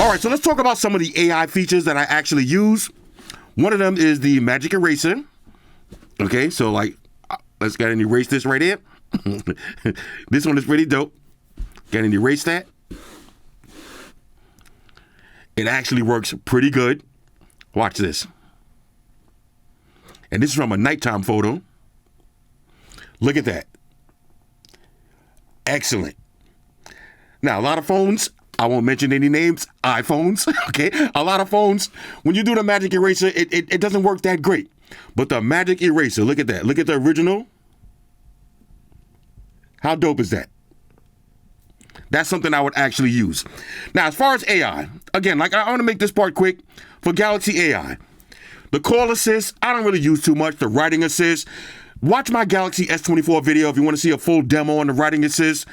All right, so let's talk about some of the AI features that I actually use. One of them is the Magic Eraser. Okay, so like, let's go ahead and erase this right here. This one is pretty dope. Go ahead and erase that. It actually works pretty good. Watch this. And this is from a nighttime photo. Look at that. Excellent. Now, a lot of phones, I won't mention any names, iPhones, okay? A lot of phones, when you do the Magic Eraser, it doesn't work that great. But the Magic Eraser, look at that. Look at the original. How dope is that? That's something I would actually use. Now, as far as AI, again, like I want to make this part quick. For Galaxy AI, the call assist, I don't really use too much. The writing assist, watch my Galaxy S24 video if you want to see a full demo on the writing assist.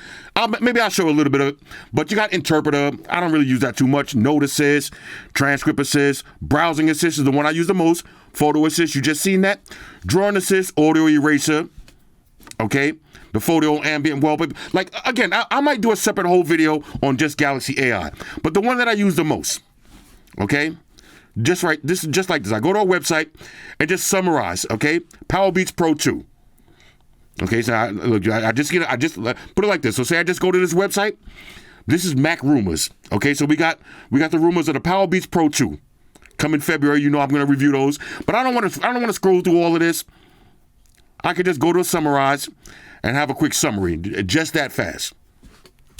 Maybe I'll show a little bit of it. But you got interpreter. I don't really use that too much. Note assist, transcript assist, browsing assist is the one I use the most. Photo assist, you just seen that. Drawing assist, audio eraser. Okay, the photo ambient wallpaper. Like, again, I might do a separate whole video on just Galaxy AI, but the one that I use the most, okay, just right, this is just like this. I go to our website and just summarize, okay, Power Beats Pro 2. Okay, so I just put it like this. So say I just go to this website. This is Mac rumors. Okay, so we got the rumors of the Power Beats Pro 2 coming February. You know I'm going to review those, but I don't want to scroll through all of this. I could just go to a summarize and have a quick summary, just that fast.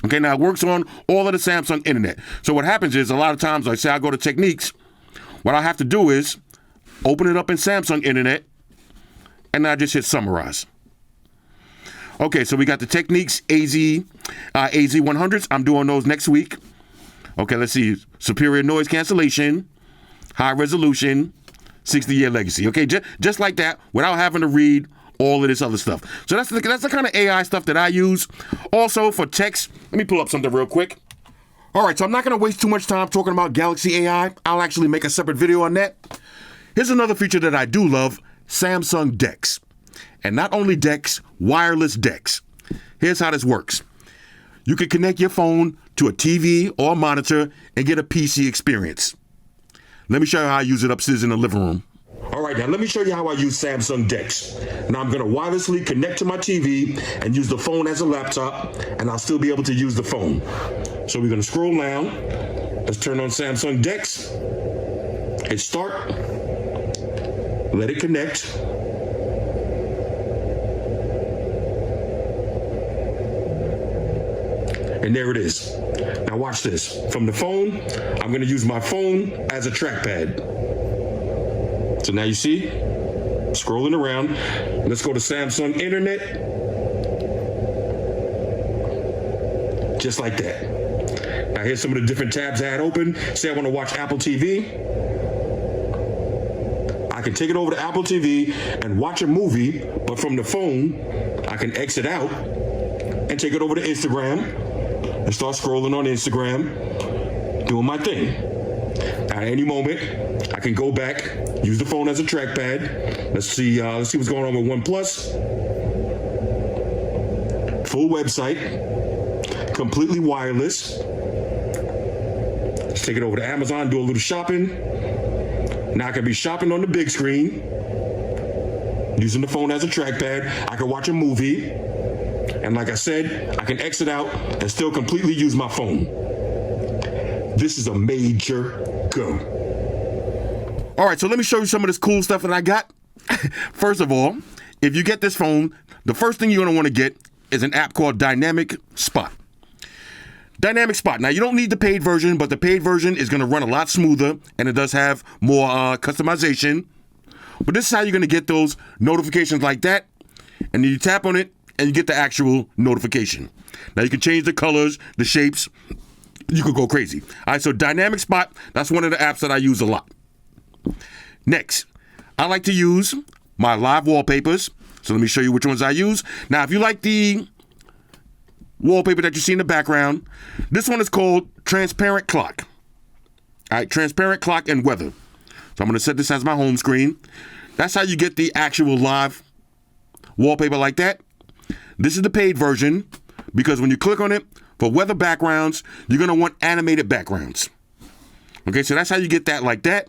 Okay, now it works on all of the Samsung internet. So what happens is a lot of times, like say I go to Techniques, what I have to do is open it up in Samsung internet, and I just hit summarize. Okay, so we got the Techniques AZ100s. I'm doing those next week. Okay, let's see. Superior noise cancellation, high resolution, 60-year legacy. Okay, just like that, without having to read all of this other stuff. So that's the kind of AI stuff that I use. Also for text, let me pull up something real quick. All right, so I'm not going to waste too much time talking about Galaxy AI. I'll actually make a separate video on that. Here's another feature that I do love, Samsung DeX. And not only DeX, wireless DeX. Here's how this works. You can connect your phone to a TV or a monitor and get a PC experience. Let me show you how I use it upstairs in the living room. All right, now let me show you how I use Samsung DeX. Now I'm going to wirelessly connect to my TV and use the phone as a laptop, and I'll still be able to use the phone. So we're going to scroll down. Let's turn on Samsung DeX. Hit start. Let it connect. And there it is. Now watch this. From the phone, I'm going to use my phone as a trackpad. So now you see, scrolling around. Let's go to Samsung Internet. Just like that. Now here's some of the different tabs I had open. Say I want to watch Apple TV. I can take it over to Apple TV and watch a movie, but from the phone, I can exit out and take it over to Instagram and start scrolling on Instagram, doing my thing. At any moment, I can go back, use the phone as a trackpad. Let's see what's going on with OnePlus. Full website, completely wireless. Let's take it over to Amazon, do a little shopping. Now I can be shopping on the big screen, using the phone as a trackpad. I can watch a movie. And like I said, I can exit out and still completely use my phone. This is a major go. All right, so let me show you some of this cool stuff that I got. First of all, if you get this phone, the first thing you're going to want to get is an app called Dynamic Spot. Dynamic Spot. Now, you don't need the paid version, but the paid version is going to run a lot smoother, and it does have more customization. But this is how you're going to get those notifications like that. And then you tap on it, and you get the actual notification. Now, you can change the colors, the shapes. You could go crazy. All right, so Dynamic Spot, that's one of the apps that I use a lot. Next, I like to use my live wallpapers. So let me show you which ones I use. Now, if you like the wallpaper that you see in the background, this one is called Transparent Clock. All right, Transparent Clock and Weather. So I'm going to set this as my home screen. That's how you get the actual live wallpaper like that. This is the paid version because when you click on it, for weather backgrounds, you're going to want animated backgrounds. Okay, so that's how you get that like that.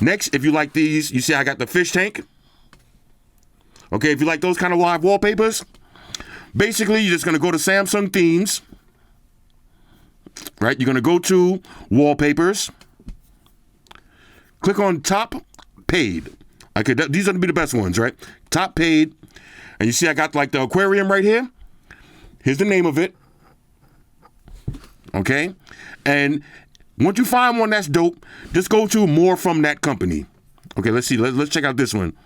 Next, if you like these, you see I got the fish tank. Okay, if you like those kind of live wallpapers, basically you're just going to go to Samsung themes. Right, you're going to go to wallpapers. Click on top paid. Okay, these are going to be the best ones, right? Top paid. And you see I got like the aquarium right here. Here's the name of it. Okay, and once you find one that's dope, just go to more from that company. Okay, let's see. Let's check out this one.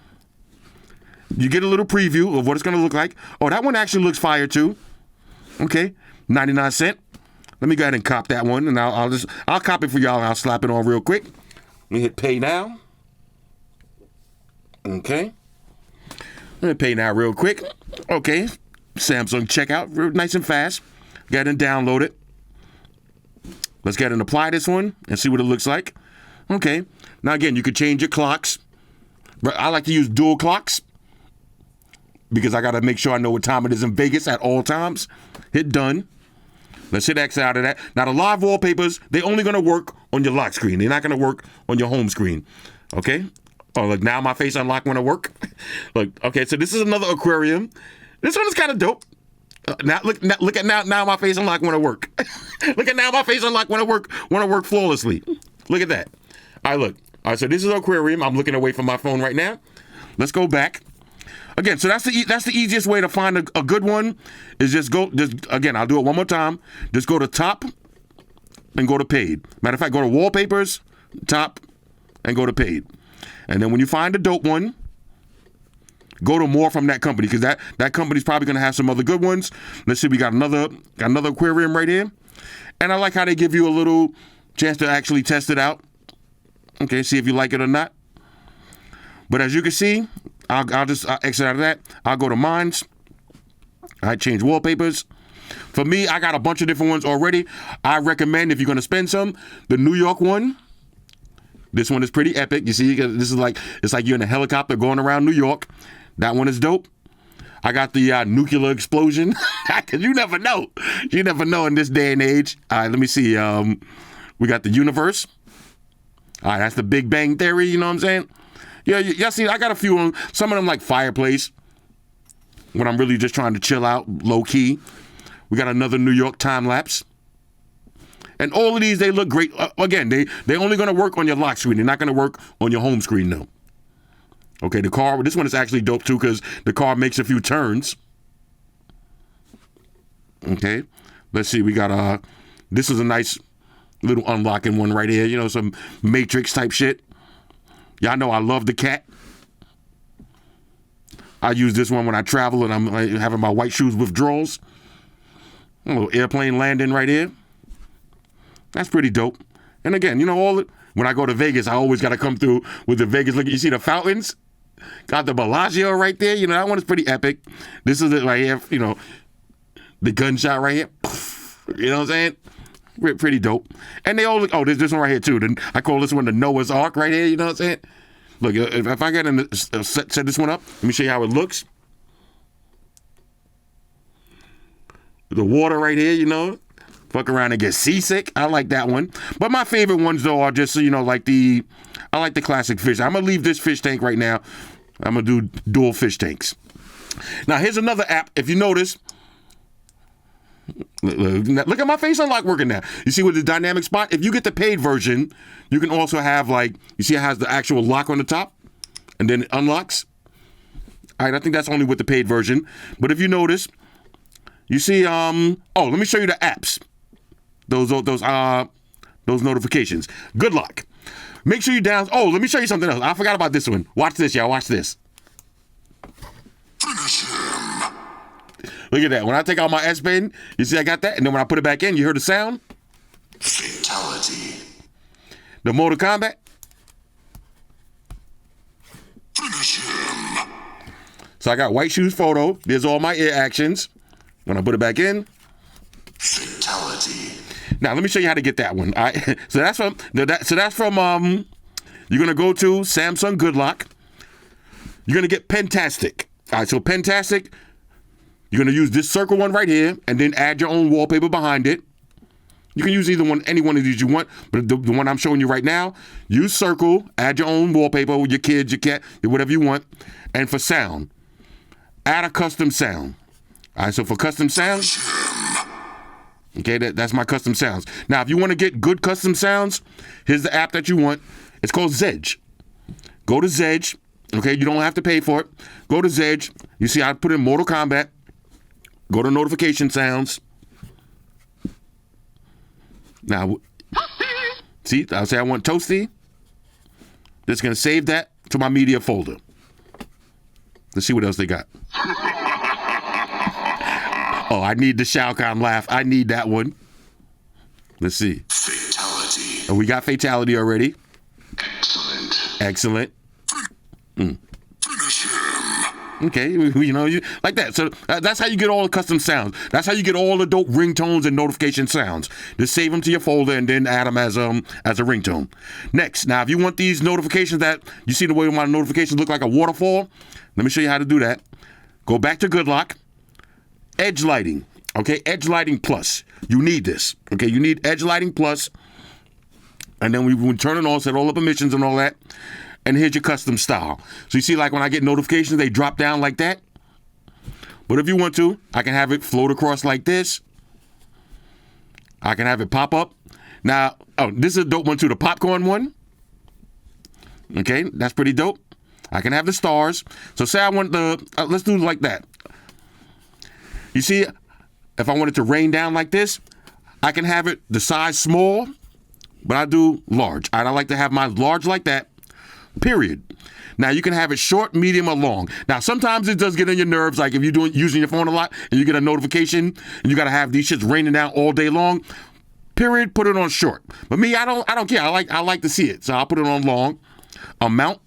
You get a little preview of what it's going to look like. Oh, that one actually looks fire too. Okay, 99 cents. Let me go ahead and cop that one, and I'll copy it for y'all, and I'll slap it on real quick. Let me hit pay now. Okay. Let me pay now real quick. Okay. Samsung checkout, real nice and fast. Go ahead and download it. Let's go ahead and apply this one and see what it looks like. Okay. Now again, you could change your clocks. But I like to use dual clocks because I got to make sure I know what time it is in Vegas at all times. Hit done. Let's hit X out of that. Now the live wallpapers, they're only going to work on your lock screen. They're not going to work on your home screen. Okay. Oh, look, now my face unlock want to work. Look, okay, so this is another aquarium. This one is kind of dope. Now look at now my face unlock want to work. Look at now my face unlock want to work flawlessly. Look at that. All right, look. All right, so this is an aquarium. I'm looking away from my phone right now. Let's go back. Again, so that's the easiest way to find a good one is just again, I'll do it one more time. Just go to top and go to paid. Matter of fact, go to wallpapers, top, and go to paid. And then when you find a dope one, go to more from that company because that company's probably going to have some other good ones. Let's see, we got another aquarium right here. And I like how they give you a little chance to actually test it out. Okay, see if you like it or not. But as you can see, I'll just exit out of that. I'll go to mines. I change wallpapers. For me, I got a bunch of different ones already. I recommend if you're going to spend some, the New York one. This one is pretty epic. You see, this is like, it's like you're in a helicopter going around New York. That one is dope. I got the nuclear explosion. Because you never know. You never know in this day and age. All right, let me see. We got the universe. All right, that's the Big Bang Theory. You know what I'm saying? Yeah, y'all see, I got a few of them. Some of them like fireplace. When I'm really just trying to chill out, low key. We got another New York time lapse. And all of these, they look great. Again, they're only going to work on your lock screen. They're not going to work on your home screen, though. Okay, the car, this one is actually dope, too, because the car makes a few turns. Okay, let's see. We got, this is a nice little unlocking one right here. You know, some Matrix type shit. Y'all know I love the cat. I use this one when I travel and I'm having my white shoes withdrawals. A little airplane landing right here. That's pretty dope. And again, you know, when I go to Vegas, I always got to come through with the Vegas. Look, you see the fountains? Got the Bellagio right there. You know, that one is pretty epic. This is it right here. You know, the gunshot right here. You know what I'm saying? Pretty dope. And they all look, oh, there's this one right here too. I call this one the Noah's Ark right here. You know what I'm saying? Look, if I get in set this one up, let me show you how it looks. The water right here, you know. Fuck around and get seasick. I like that one. But my favorite ones, though, are just, you know, like I like the classic fish. I'm going to leave this fish tank right now. I'm going to do dual fish tanks. Now, here's another app. If you notice, look at my face unlock working now. You see with the dynamic spot? If you get the paid version, you can also have, like, you see it has the actual lock on the top, and then it unlocks. All right, I think that's only with the paid version. But if you notice, you see, oh, let me show you the apps. Those notifications. Good luck. Make sure you oh, let me show you something else. I forgot about this one. Watch this, y'all. Watch this. Finish him. Look at that. When I take out my S Pen, you see I got that? And then when I put it back in, you heard the sound? Fatality. The Mortal Kombat? Finish him. So I got white shoes photo. There's all my ear actions. When I put it back in. Fatality. Now let me show you how to get that one. All right. So that's from you're gonna go to Samsung Good Lock. You're gonna get Pentastic. All right, so Pentastic, you're gonna use this circle one right here and then add your own wallpaper behind it. You can use either one, any one of these you want, but the one I'm showing you right now, use circle, add your own wallpaper with your kids, your cat, whatever you want. And for sound, add a custom sound. All right, so for custom sounds, okay, that's my custom sounds. Now, if you want to get good custom sounds, here's the app that you want. It's called Zedge. Go to Zedge. Okay, you don't have to pay for it. Go to Zedge. You see, I put in Mortal Kombat. Go to notification sounds. Now, see, I'll say I want Toasty. Just going to save that to my media folder. Let's see what else they got. Oh, I need the Shao Kahn laugh. I need that one. Let's see. Fatality. Oh, we got Fatality already. Excellent. Finish him. Okay, you know, you like that. So that's how you get all the custom sounds. That's how you get all the dope ringtones and notification sounds. Just save them to your folder and then add them as a ringtone. Next, now if you want these notifications that you see the way my notifications look like a waterfall, let me show you how to do that. Go back to Good Lock. Edge lighting. Okay, Edge lighting plus. You need this. Okay, you need Edge lighting plus. And then we turn it on, set all the permissions and all that. And here's your custom style. So you see, like when I get notifications, they drop down like that. But if you want to, I can have it float across like this. I can have it pop up. Now, oh, this is a dope one too, the popcorn one. Okay, that's pretty dope. I can have the stars. So say I want the, let's do it like that. You see, if I want it to rain down like this, I can have it the size small, but I do large. I like to have my large like that. Period. Now you can have it short, medium, or long. Now sometimes it does get on your nerves, like if you're using your phone a lot and you get a notification and you gotta have these shits raining down all day long. Period. Put it on short. But me, I don't care. I like to see it, so I'll put it on long. Amount,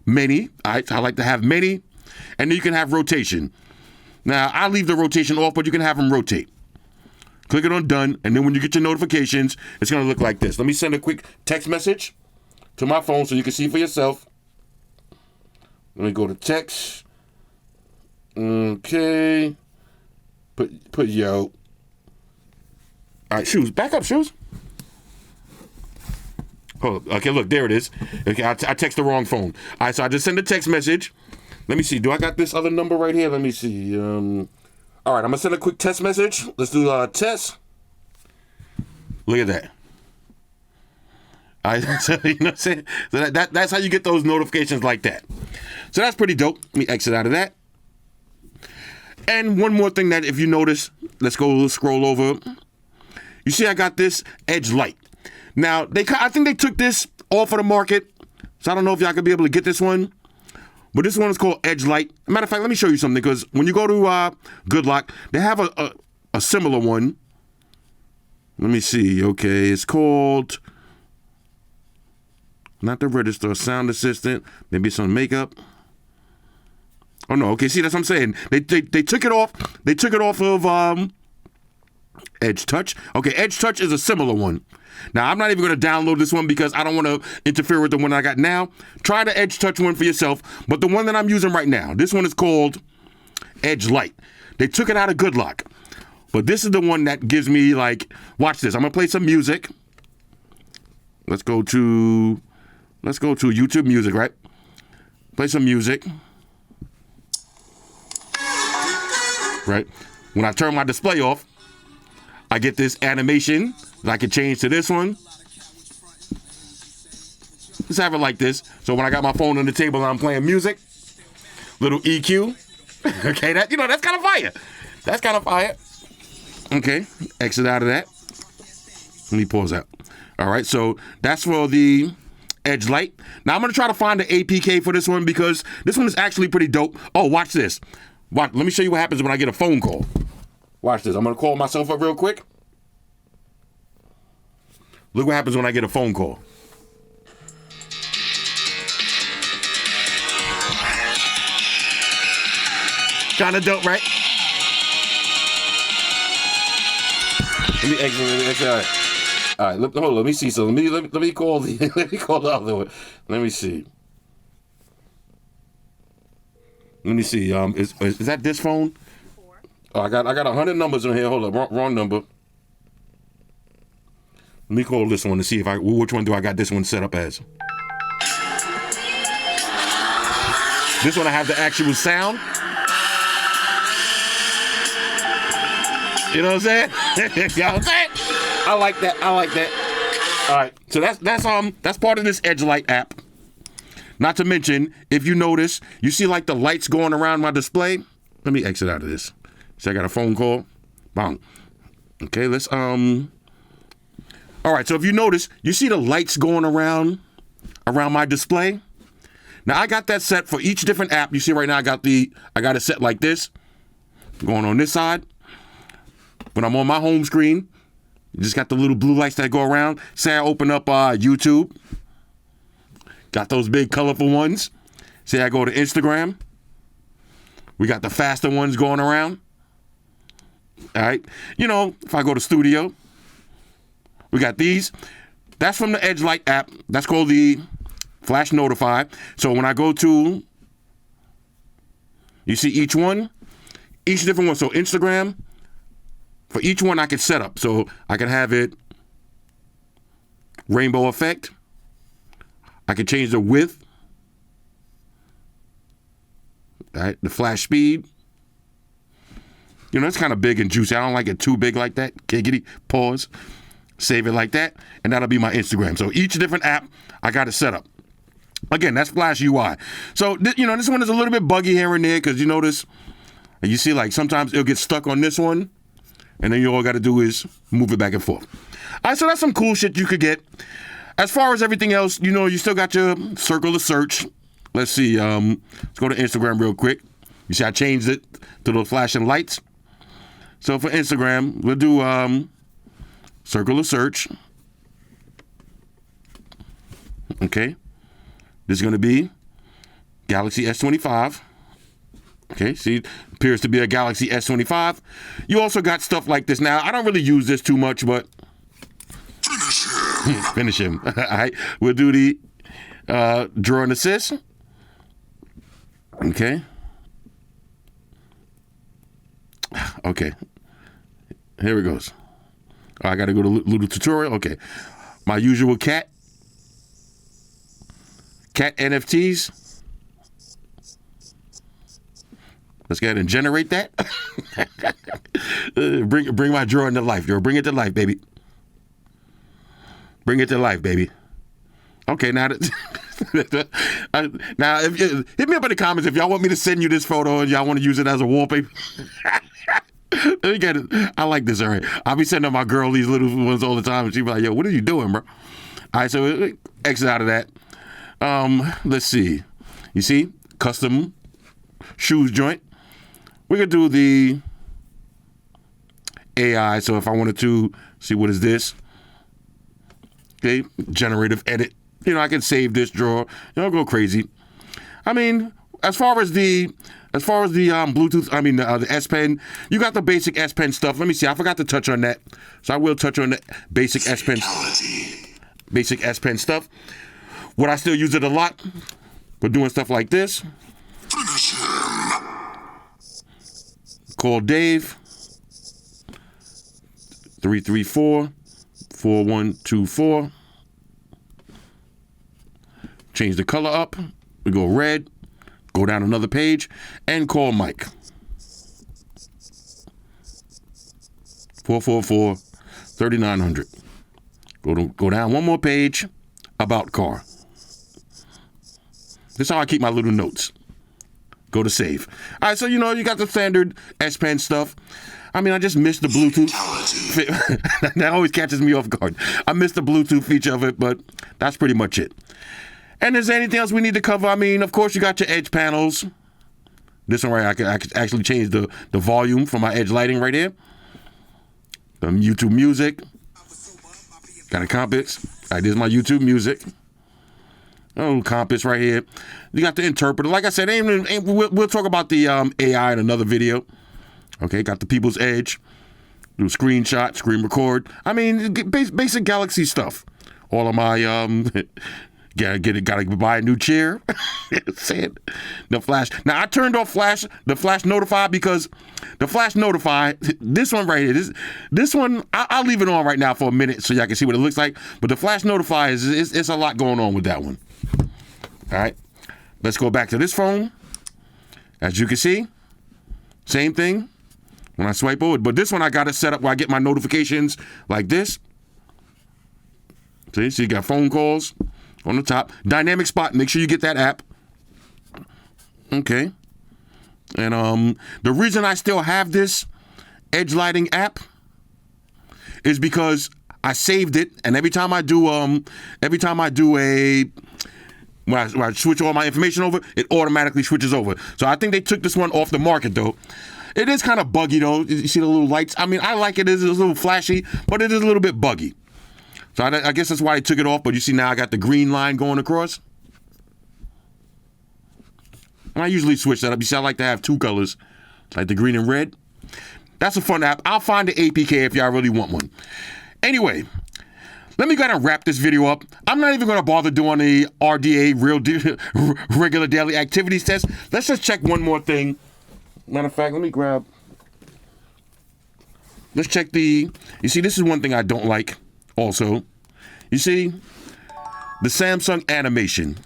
many. I like to have many, and then you can have rotation. Now I leave the rotation off, but you can have them rotate. Click it on done, and then when you get your notifications, it's gonna look like this. Let me send a quick text message to my phone so you can see for yourself. Let me go to text. Okay. Put yo. All right, shoes. Back up, shoes. Hold up. Okay, look, there it is. Okay, I text the wrong phone. All right, so I just send a text message. Let me see. Do I got this other number right here? Let me see. All right, I'm gonna send a quick test message. Let's do a test. Look at that. So, you know what I'm saying? So that's how you get those notifications like that. So that's pretty dope. Let me exit out of that. And one more thing that if you notice, let's scroll over. You see I got this Edge Light. Now, I think they took this off of the market. So I don't know if y'all could be able to get this one. But this one is called Edge Light. Matter of fact, let me show you something. Because when you go to Good Lock, they have a similar one. Let me see. Okay, it's called... Not the register, sound assistant, maybe some makeup. Oh no, okay, see that's what I'm saying. They took it off. They took it off of Edge Touch. Okay, Edge Touch is a similar one. Now I'm not even gonna download this one because I don't want to interfere with the one I got now. Try the Edge Touch one for yourself. But the one that I'm using right now, this one is called Edge Light. They took it out of Good Lock. But this is the one that gives me like, watch this. I'm gonna play some music. Let's go to YouTube Music, right? Play some music. Right? When I turn my display off, I get this animation that I can change to this one. Let's have it like this. So when I got my phone on the table and I'm playing music, little EQ. Okay, that's kind of fire. That's kind of fire. Okay, exit out of that. Let me pause out. All right, so that's for the Edge Light. Now I'm gonna try to find the APK for this one because this one is actually pretty dope. Oh, watch this. Let me show you what happens when I get a phone call. Watch this. I'm gonna call myself up real quick. Look what happens when I get a phone call. Kind of dope, right? Let me exit. All right, hold on. Let me see. So let me call the let me call the other one. Let me see. Let me see. Is that this phone? Oh, I got 100 numbers on here. Hold up, wrong number. Let me call this one to see which one do I got this one set up as. This one I have the actual sound. You know what I'm saying? You know what I'm saying? I like that. All right. So that's part of this Edge Light app. Not to mention, if you notice, you see like the lights going around my display. Let me exit out of this. See, I got a phone call. Bang. Okay, let's all right, so if you notice, you see the lights going around my display. Now I got that set for each different app. You see right now I got it set like this. Going on this side. When I'm on my home screen, you just got the little blue lights that go around. Say I open up YouTube. Got those big colorful ones. Say I go to Instagram. We got the faster ones going around. All right. You know, if I go to Studio, we got these. That's from the Edge Light app. That's called the Flash Notify. So when I go to, you see each different one. So Instagram, for each one I can set up. So I can have it rainbow effect. I can change the width. All right, the flash speed. You know, it's kind of big and juicy. I don't like it too big like that. Giggity, pause. Save it like that, and that'll be my Instagram. So each different app, I got it set up. Again, that's Flash UI. So, this one is a little bit buggy here and there because you notice, you see like sometimes it'll get stuck on this one, and then you all got to do is move it back and forth. All right, so that's some cool shit you could get. As far as everything else, you still got your circle of search. Let's see, let's go to Instagram real quick. You see I changed it to those flashing lights. So for Instagram, we'll do circle of search. Okay. This is going to be Galaxy S25. Okay, see, appears to be a Galaxy S25. You also got stuff like this. Now, I don't really use this too much, but finish him. All right, we'll do the draw and assist. Okay. Okay. Here it goes. Oh, I got to go to little tutorial. Okay. My usual cat NFTs. Let's go ahead and generate that. Bring my drawing to life, yo. Bring it to life, baby. Bring it to life, baby. Okay, now now hit me up in the comments if y'all want me to send you this photo and y'all want to use it as a wallpaper. Let me get it. I like this, all right. I'll be sending my girl these little ones all the time, and she'll be like, yo, what are you doing, bro? All right, so exit out of that. Let's see. You see? Custom shoes joint. We could do the AI, so if I wanted to see what is this. Okay, generative edit. I can save this drawer. Go crazy. I mean, as far as the Bluetooth, the S Pen, you got the basic S Pen stuff. Let me see. I forgot to touch on that, so I will touch on the basic S Pen stuff. Would I still use it a lot for doing stuff like this? Call Dave. 334-4124. Change the color up. We go red. Go down another page and call Mike. 444-3900. Go down one more page. About car. This is how I keep my little notes. Go to save. All right, so you got the standard S Pen stuff. I mean, I just missed the Bluetooth. That always catches me off guard. I missed the Bluetooth feature of it, but that's pretty much it. And is there anything else we need to cover? I mean, of course, you got your edge panels. This one right, I could actually change the volume for my edge lighting right here. YouTube music. Got a compass. All right, this is my YouTube music. Oh, compass right here. You got the interpreter. Like I said, we'll talk about the AI in another video. Okay, got the People's Edge. Do screenshot, screen record. I mean, basic Galaxy stuff. All of my Gotta buy a new chair. Said the flash. Now I turned off the flash notify because the flash notify, this one right here, this one, I'll leave it on right now for a minute so y'all can see what it looks like. But the flash notify it's a lot going on with that one. All right, let's go back to this phone. As you can see, same thing when I swipe over. But this one I got it set up where I get my notifications like this. See, so you got phone calls on the top. Dynamic spot, make sure you get that app. Okay. And the reason I still have this edge lighting app is because I saved it, and every time I do when I switch all my information over, it automatically switches over. So I think they took this one off the market though. It is kind of buggy though. You see the little lights? I mean, I like it. It's a little flashy, but it is a little bit buggy. So I guess that's why they took it off. But you see now I got the green line going across. And I usually switch that up. You see, I like to have two colors, like the green and red. That's a fun app. I'll find the APK if y'all really want one. Anyway, let me go ahead and wrap this video up. I'm not even going to bother doing the RDA, regular daily activities test. Let's just check one more thing. Matter of fact, let's check you see, this is one thing I don't like also. You see, the Samsung animation.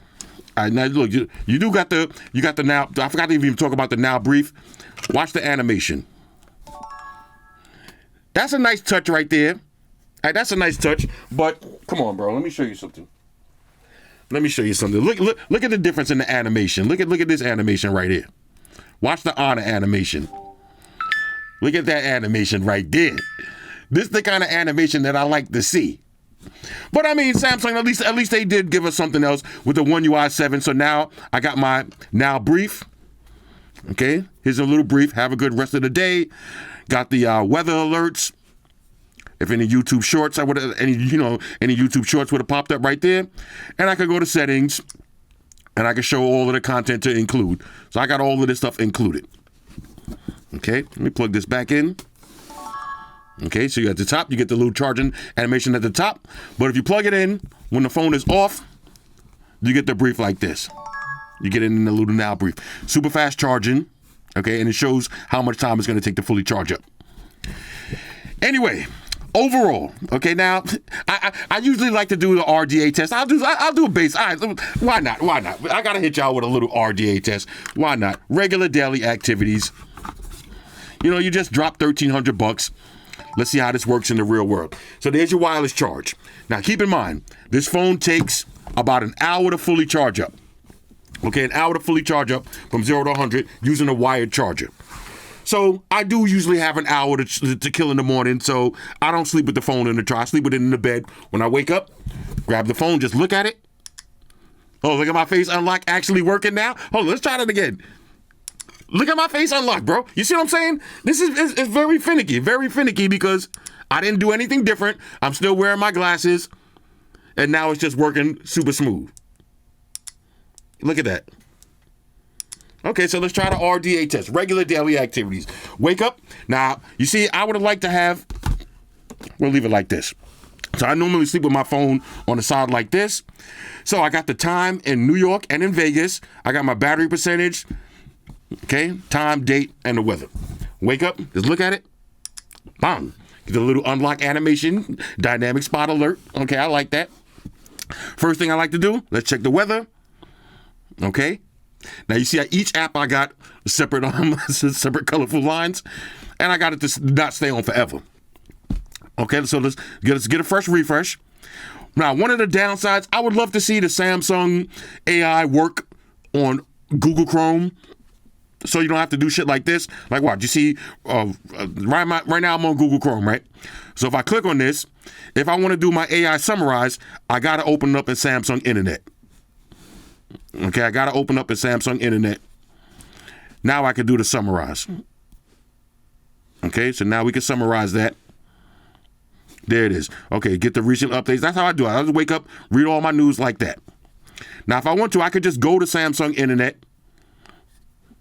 All right, now look, you got the now, I forgot to even talk about the now brief. Watch the animation. That's a nice touch right there. All right, that's a nice touch, but come on, bro, let me show you something. Look at the difference in the animation. Look at this animation right here. Watch the honor animation. Look at that animation right there. This is the kind of animation that I like to see. But I mean, Samsung, at least they did give us something else with the One UI 7. So now I got my now brief. Okay, here's a little brief. Have a good rest of the day. Got the weather alerts. If any YouTube shorts, any YouTube shorts would have popped up right there. And I could go to settings and I can show all of the content to include. So I got all of this stuff included. Okay, let me plug this back in. Okay, so you at the top, you get the little charging animation at the top. But if you plug it in, when the phone is off, you get the brief like this. You get it in the little now brief. Super fast charging, okay, and it shows how much time it's going to take to fully charge up. Anyway, overall, okay, now, I usually like to do the RDA test. I'll do a base. All right, why not? I got to hit y'all with a little RDA test. Why not? Regular daily activities. You know, you just drop $1,300. Let's see how this works in the real world. So there's your wireless charge. Now keep in mind, this phone takes about an hour to fully charge up. Okay, an hour to fully charge up from 0 to 100 using a wired charger. So I do usually have an hour to kill in the morning, so I don't sleep with the phone in the charger. I sleep with it in the bed. When I wake up, grab the phone, just look at it. Oh, look at my face unlock actually working now. Hold on, let's try that again. Look at my face unlocked, bro. You see what I'm saying? This is it's very finicky because I didn't do anything different. I'm still wearing my glasses, and now it's just working super smooth. Look at that. Okay, so let's try the RDA test. Regular daily activities. Wake up. Now, you see, I would have liked to have, we'll leave it like this. So I normally sleep with my phone on the side like this. So I got the time in New York and in Vegas. I got my battery percentage. Okay, time, date, and the weather. Wake up, just look at it. Bang. Get the little unlock animation, dynamic spot alert. Okay, I like that. First thing I like to do, let's check the weather. Okay. Now you see each app I got separate colorful lines, and I got it to not stay on forever. Okay, so let's get a fresh refresh. Now, one of the downsides, I would love to see the Samsung AI work on Google Chrome. So you don't have to do shit like this. Like what? You see, right now I'm on Google Chrome, right? So if I click on this, if I want to do my AI summarize, I got to open up in Samsung Internet. Okay, I got to open up in Samsung Internet. Now I can do the summarize. Okay, so now we can summarize that. There it is. Okay, get the recent updates. That's how I do it. I just wake up, read all my news like that. Now, if I want to, I could just go to Samsung Internet.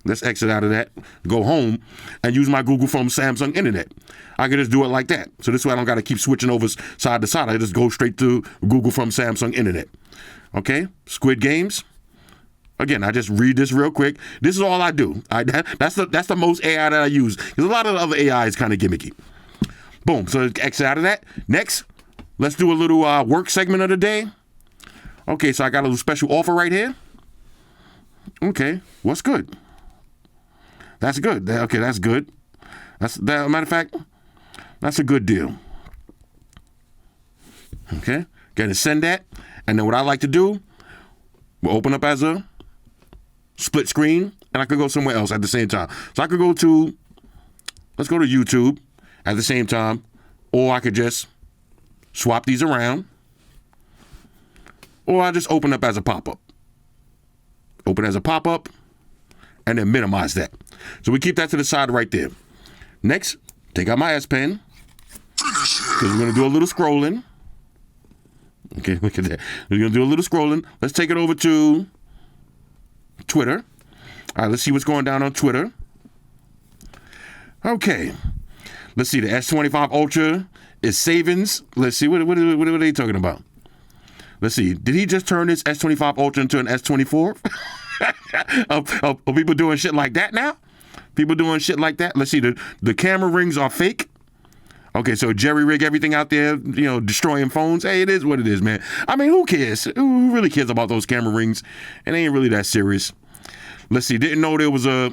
Let's exit out of that, go home, and use my Google from Samsung Internet. I can just do it like that. So this way I don't got to keep switching over side to side. I just go straight to Google from Samsung Internet. Okay, Squid Games. Again, I just read this real quick. This is all I do. That's the most AI that I use. Because a lot of the other AI is kind of gimmicky. Boom. So exit out of that. Next, let's do a little work segment of the day. Okay, so I got a little special offer right here. Okay, what's good? That's good. Okay, that's good. Matter of fact, that's a good deal. Okay, gotta send that. And then what I like to do, we'll open up as a split screen, and I could go somewhere else at the same time. So I could go to, let's go to YouTube at the same time, or I could just swap these around, or I just open up as a pop-up. Open as a pop-up, and then minimize that. So we keep that to the side right there. Next, take out my S Pen, because we're going to do a little scrolling. Okay, look at that. We're going to do a little scrolling. Let's take it over to Twitter. All right, let's see what's going down on Twitter. Okay. Let's see. The S25 Ultra is savings. Let's see. What are they talking about? Let's see. Did he just turn this S25 Ultra into an S24? Are people doing shit like that now? People doing shit like that? Let's see. The camera rings are fake. Okay, so jerry rig everything out there, destroying phones. Hey, it is what it is, man. I mean, who cares? Who really cares about those camera rings? It ain't really that serious. Let's see. Didn't know there was a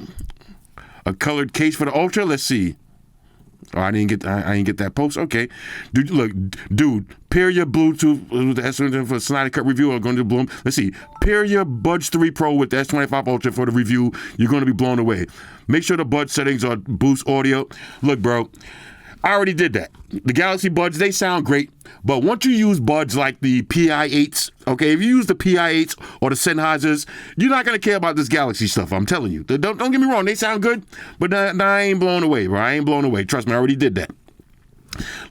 colored case for the Ultra. Let's see. Oh, I didn't get that post. Okay, dude, pair your Bluetooth with the S25 for Snyder Cut review. Are going to blow. Let's see. Pair your Buds 3 Pro with the S25 Ultra for the review. You're going to be blown away. Make sure the Bud settings are boost audio. Look, bro. I already did that. The Galaxy Buds, they sound great, but once you use Buds like the PI8s, okay, if you use the PI8s or the Sennheisers, you're not going to care about this Galaxy stuff, I'm telling you. Don't get me wrong, they sound good, but I ain't blown away, bro. I ain't blown away. Trust me, I already did that.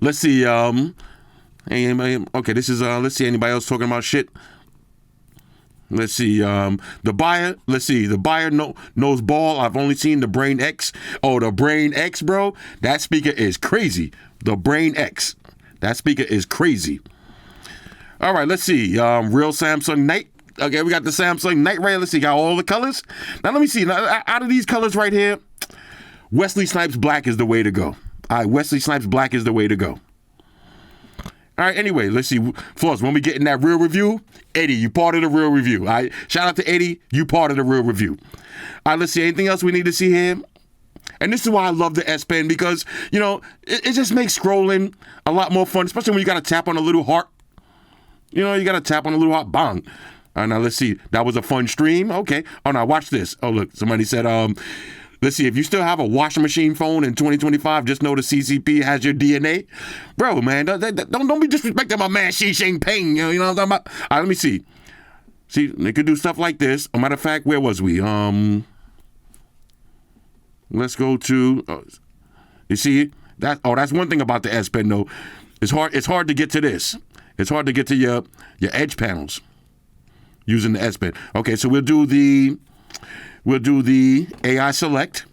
Let's see, okay, this is, let's see, anybody else talking about shit? Let's see, the buyer knows ball. I've only seen the Brain X. Oh, the Brain X, bro. That speaker is crazy. The Brain X. That speaker is crazy. All right, let's see. Real Samsung Night. Okay, we got the Samsung Night right here. Let's see, got all the colors. Now, let me see. Now, out of these colors right here, Wesley Snipes Black is the way to go. All right, Wesley Snipes Black is the way to go. All right, anyway, let's see. Floss, when we get in that real review, Eddie, you part of the real review. All right, shout out to Eddie, you part of the real review. All right, let's see. Anything else we need to see here? And this is why I love the S Pen, because, it just makes scrolling a lot more fun, especially when you got to tap on a little heart. You got to tap on a little heart. Bang. All right, now let's see. That was a fun stream. Okay. Oh, now watch this. Oh, look, somebody said, let's see, if you still have a washing machine phone in 2025, just know the CCP has your DNA. Bro, man, don't be disrespecting my man Xi Jinping. You know what I'm talking about? All right, let me see. See, they could do stuff like this. As a matter of fact, where was we? Let's go to, you see, that's one thing about the S Pen, though. It's hard to get to this. It's hard to get to your edge panels using the S Pen. Okay, so we'll do the AI select.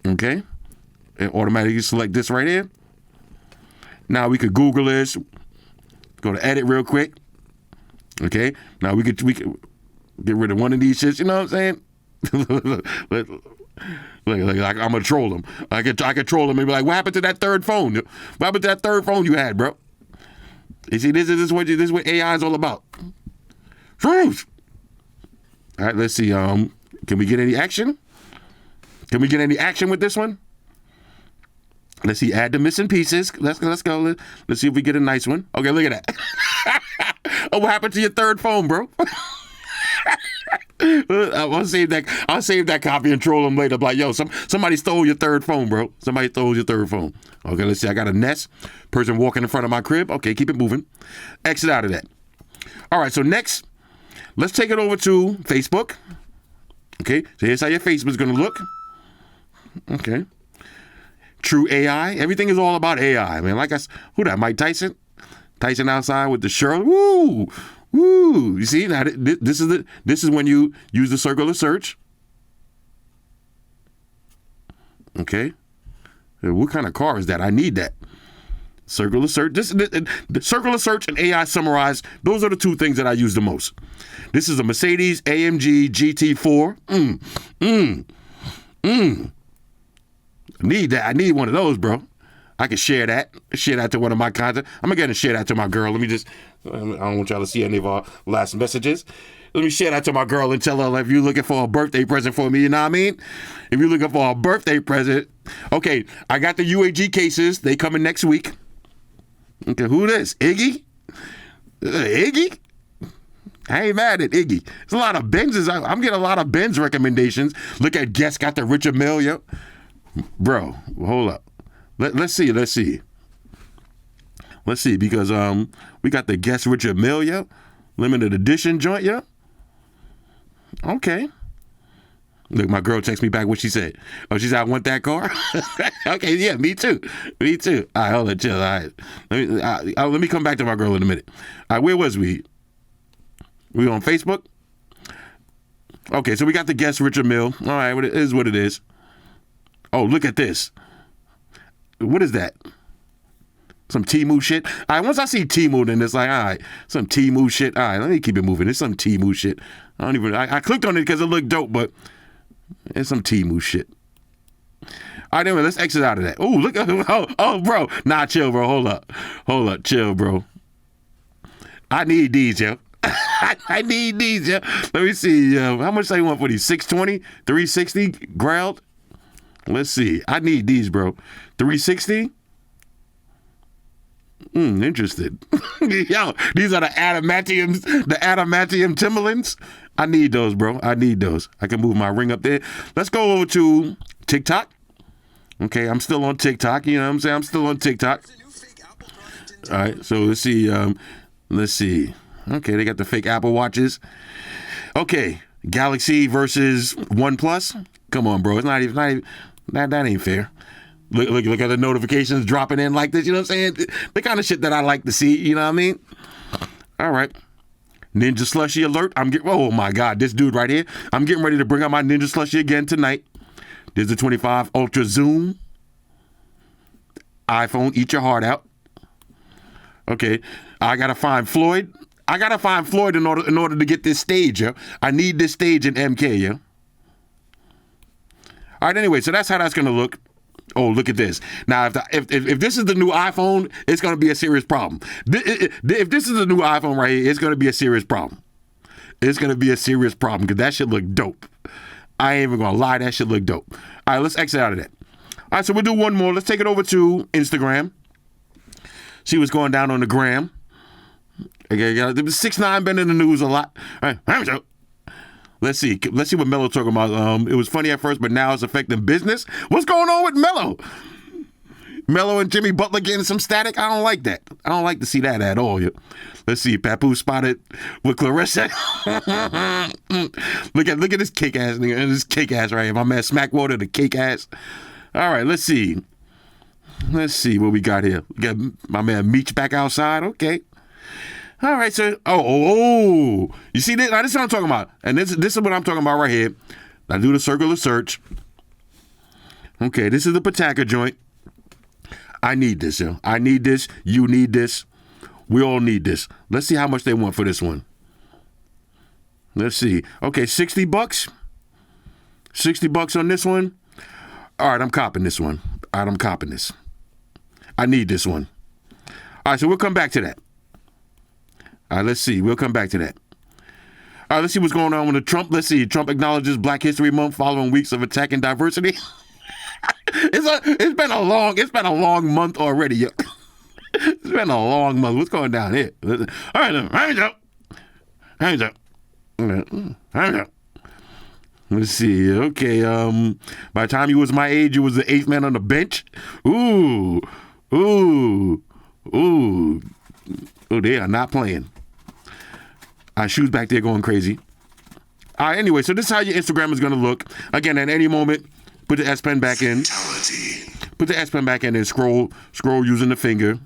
Okay. And automatically select this right here. Now we could Google this. Go to edit real quick. Okay. Now we could get rid of one of these shits. You know what I'm saying? Look, I'm gonna troll them. I could troll them and be like, what happened to that third phone? What happened to that third phone you had, bro? You see, this is what AI is all about. Truth. All right, let's see. Can we get any action? Can we get any action with this one? Let's see. Add the missing pieces. Let's go. Let's see if we get a nice one. Okay, look at that. Oh, what happened to your third phone, bro? I'll save that copy and troll them later. Like, yo, somebody stole your third phone, bro. Somebody stole your third phone. Okay, let's see. I got a Nest. Person walking in front of my crib. Okay, keep it moving. Exit out of that. All right, so next, let's take it over to Facebook. Okay, so here's how your Facebook's gonna look. Okay. True AI. Everything is all about AI, man. Who that? Mike Tyson? Tyson outside with the shirt. Woo! Woo! You see, now this is when you use the circular search. Okay. What kind of car is that? I need that. Circular search. The circular search and AI summarize. Those are the two things that I use the most. This is a Mercedes AMG GT4. I need that. I need one of those, bro. I can share that. Share that to one of my content. I'm gonna go ahead and share that to my girl. Let me just. I don't want y'all to see any of our last messages. Let me share that to my girl and tell her if you're looking for a birthday present for me, you know what I mean? If you're looking for a birthday present. Okay, I got the UAG cases. They coming next week. Okay, who this? Iggy? Iggy? I ain't mad at Iggy. There's a lot of Benzes. I'm getting a lot of Benz recommendations. Look at Guess got the Richard Mille, yo. Bro, hold up. Let's see, because we got the Guess Richard Mille, yo. Limited edition joint, yo. Okay. Look, my girl texted me back what she said. Oh, she said, I want that car? Okay, yeah, me too. Me too. All right, hold on, chill. All right. Let me come back to my girl in a minute. All right, where was we? We on Facebook? Okay, so we got the Guess Richard Mille. All right, it is what it is. Oh, look at this. What is that? Some Temu shit? All right, once I see Temu, then it's like, all right, some Temu shit. All right, let me keep it moving. It's some Temu shit. I clicked on it because it looked dope, but it's some Temu shit. All right, anyway, let's exit out of that. Oh, look at, oh, bro. Nah, chill, bro. Hold up. Chill, bro. I need these, yo. I need these, yo. Let me see. How much do you want for these? 620? 360 growled? Let's see. I need these, bro. 360? Interested. Yo, these are the adamantium Timberlands. I need those, bro. I need those. I can move my ring up there. Let's go over to TikTok. Okay, I'm still on TikTok. You know what I'm saying? I'm still on TikTok. All right, so let's see. Okay, they got the fake Apple Watches. Okay, Galaxy versus OnePlus. Come on, bro. It's not even that ain't fair. Look at the notifications dropping in like this. You know what I'm saying? The kind of shit that I like to see. You know what I mean? All right. Ninja Slushy alert. Oh my God, this dude right here. I'm getting ready to bring out my Ninja Slushy again tonight. There's the 25 Ultra Zoom. iPhone, eat your heart out. Okay. I gotta find Floyd. In order to get this stage, yo. I need this stage in MK, yo. All right, anyway, so that's how that's gonna look. Oh, look at this. Now, if this is the new iPhone, it's going to be a serious problem. If this is the new iPhone right here, it's going to be a serious problem. It's going to be a serious problem because that shit look dope. I ain't even going to lie. That shit look dope. All right, let's exit out of that. All right, so we'll do one more. Let's take it over to Instagram. See what's going down on the gram. Okay, 6ix9ine been in the news a lot. All right, let's see what Mello talking about. It was funny at first, but now it's affecting business. What's going on with Mello? Mello and Jimmy Butler getting some static? I don't like that. I don't like to see that at all. Let's see. Papoose spotted with Clarissa. Look at this cake ass nigga. This cake ass right here. My man Smackwater, the cake ass. All right, let's see. Let's see what we got here. We got my man Meech back outside. Okay. All right, so you see this? Now this is what I'm talking about, and this is what I'm talking about right here. I do the circular search. Okay, this is the Pataka joint. I need this, yo. I need this. You need this. We all need this. Let's see how much they want for this one. Let's see. Okay, $60. $60 on this one. All right, I'm copping this one. All right, I'm copping this. I need this one. All right, so we'll come back to that. All right, let's see. We'll come back to that. All right, let's see what's going on with the Trump. Let's see. Trump acknowledges Black History Month following weeks of attacking diversity. It's been a long month already. Yo. It's been a long month. What's going down here? All right, hands up. Let's see. Okay. By the time you was my age, you was the 8th man on the bench. Ooh, they are not playing. Shoes back there going crazy. Anyway, so this is how your Instagram is going to look. Again, at any moment, put the S Pen back in. Put the S Pen back in and scroll using the finger.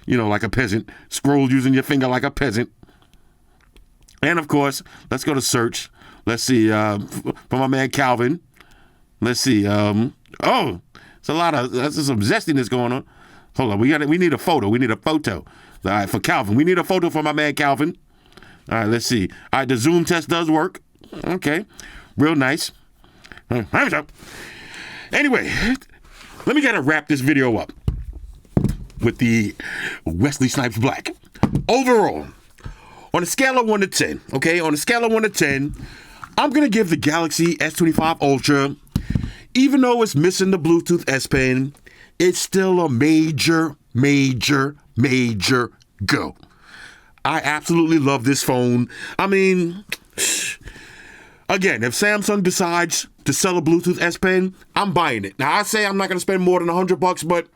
You know, like a peasant. Scroll using your finger like a peasant. And of course, let's go to search. Let's see, for my man Calvin. Let's see. There's some zestiness going on. Hold on, we need a photo. We need a photo. All right, for Calvin. We need a photo for my man Calvin. All right, let's see. All right, the Zoom test does work. Okay, real nice. Anyway, let me wrap this video up with the Wesley Snipes Black. Overall, on a scale of 1 to 10, okay, on a scale of 1 to 10, I'm going to give the Galaxy S25 Ultra, even though it's missing the Bluetooth S Pen, it's still a major go. I absolutely love this phone. I mean, again, if Samsung decides to sell a Bluetooth S Pen, I'm buying it. Now, I say I'm not going to spend more than $100, but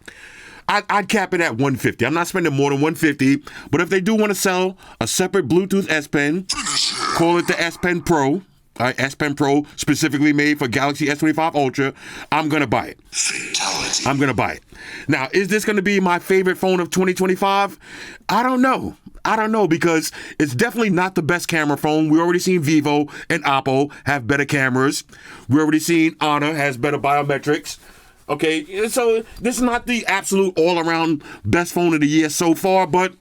I'd cap it at $150. I'm not spending more than $150, but if they do want to sell a separate Bluetooth S Pen, call it the S Pen Pro, S Pen Pro specifically made for Galaxy S25 Ultra, I'm going to buy it. Fatality. I'm going to buy it. Now, is this going to be my favorite phone of 2025? I don't know. Because it's definitely not the best camera phone. We already seen Vivo and Oppo have better cameras. We already seen Honor has better biometrics. Okay, so this is not the absolute all-around best phone of the year so far, but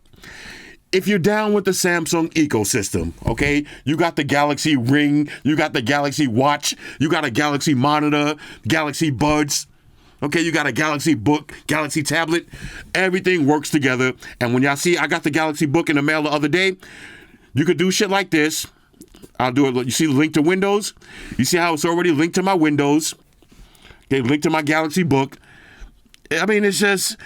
if you're down with the Samsung ecosystem, okay, you got the Galaxy Ring, you got the Galaxy Watch, you got a Galaxy Monitor, Galaxy Buds, okay, you got a Galaxy Book, Galaxy Tablet, everything works together. And when y'all see, I got the Galaxy Book in the mail the other day, you could do shit like this. I'll do it. You see the link to Windows? You see how it's already linked to my Windows? Okay, linked to my Galaxy Book. I mean, it's just,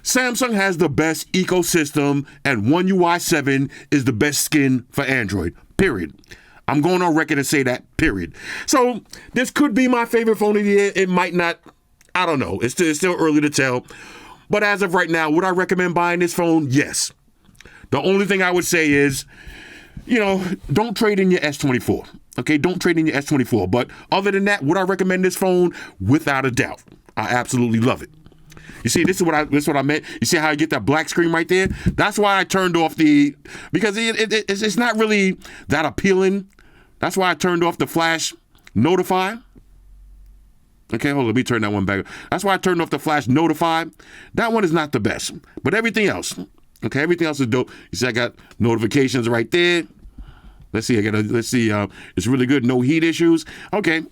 Samsung has the best ecosystem, and One UI 7 is the best skin for Android, period. I'm going on record and say that, period. So, this could be my favorite phone of the year. It might not. I don't know. It's still early to tell. But as of right now, would I recommend buying this phone? Yes. The only thing I would say is, don't trade in your S24. Okay, don't trade in your S24. But other than that, would I recommend this phone? Without a doubt. I absolutely love it. You see, this is what I meant. You see how I get that black screen right there? That's why I turned off because it's not really that appealing. That's why I turned off the flash notify. Okay, hold on, let me turn that one back. That's why I turned off the flash notify. That one is not the best, but everything else, okay, everything else is dope. You see, I got notifications right there. Let's see, it's really good, no heat issues. Okay,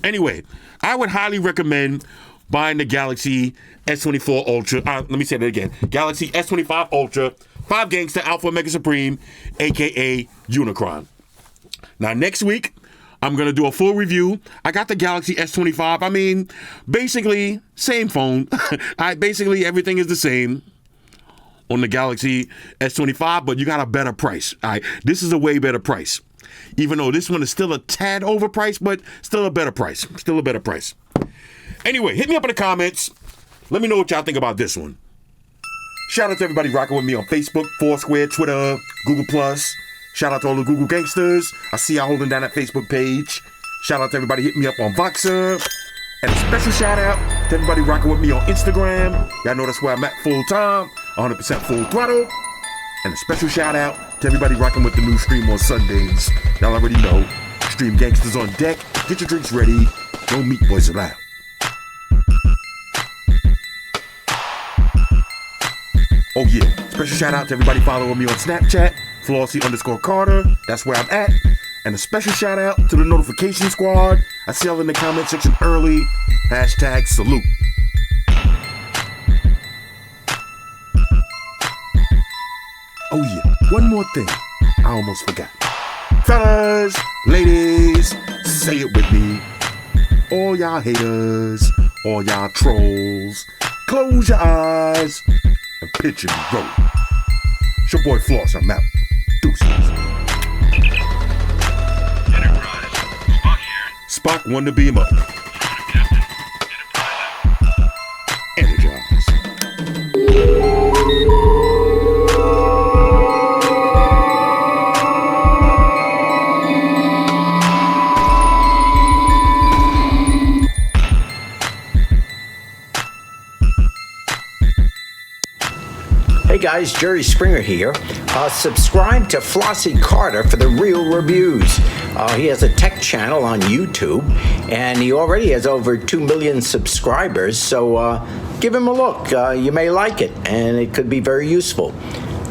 anyway, I would highly recommend buying the Galaxy S24 Ultra. Let me say that again. Galaxy S25 Ultra, 5 Gangsta Alpha Mega Supreme, aka Unicron. Now, next week, I'm going to do a full review. I got the Galaxy S25. I mean, basically, same phone. Basically, everything is the same on the Galaxy S25, but you got a better price. This is a way better price. Even though this one is still a tad overpriced, but still a better price. Anyway, hit me up in the comments. Let me know what y'all think about this one. Shout out to everybody rocking with me on Facebook, Foursquare, Twitter, Google+. Shout out to all the Google gangsters. I see y'all holding down that Facebook page. Shout out to everybody hitting me up on Voxer. And a special shout out to everybody rocking with me on Instagram. Y'all know that's where I'm at full time, 100% full throttle. And a special shout out to everybody rocking with the new stream on Sundays. Y'all already know. Stream gangsters on deck. Get your drinks ready. Don't meet boys allowed. Oh yeah, special shout out to everybody following me on Snapchat, Flossy_Carter, that's where I'm at. And a special shout out to the notification squad. I see y'all in the comment section early. #salute. Oh yeah, one more thing, I almost forgot. Fellas, ladies, say it with me. All y'all haters, all y'all trolls, close your eyes and picture me rolling. It's your boy Floss, I'm out. Deuces. Enterprise, Spock here. Spock wanted to beam up. Energize. Hey guys, Jerry Springer here. Subscribe to Flossy Carter for the real reviews. He has a tech channel on YouTube, and he already has over 2 million subscribers, so give him a look. You may like it, and it could be very useful.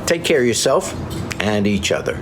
Take care of yourself and each other.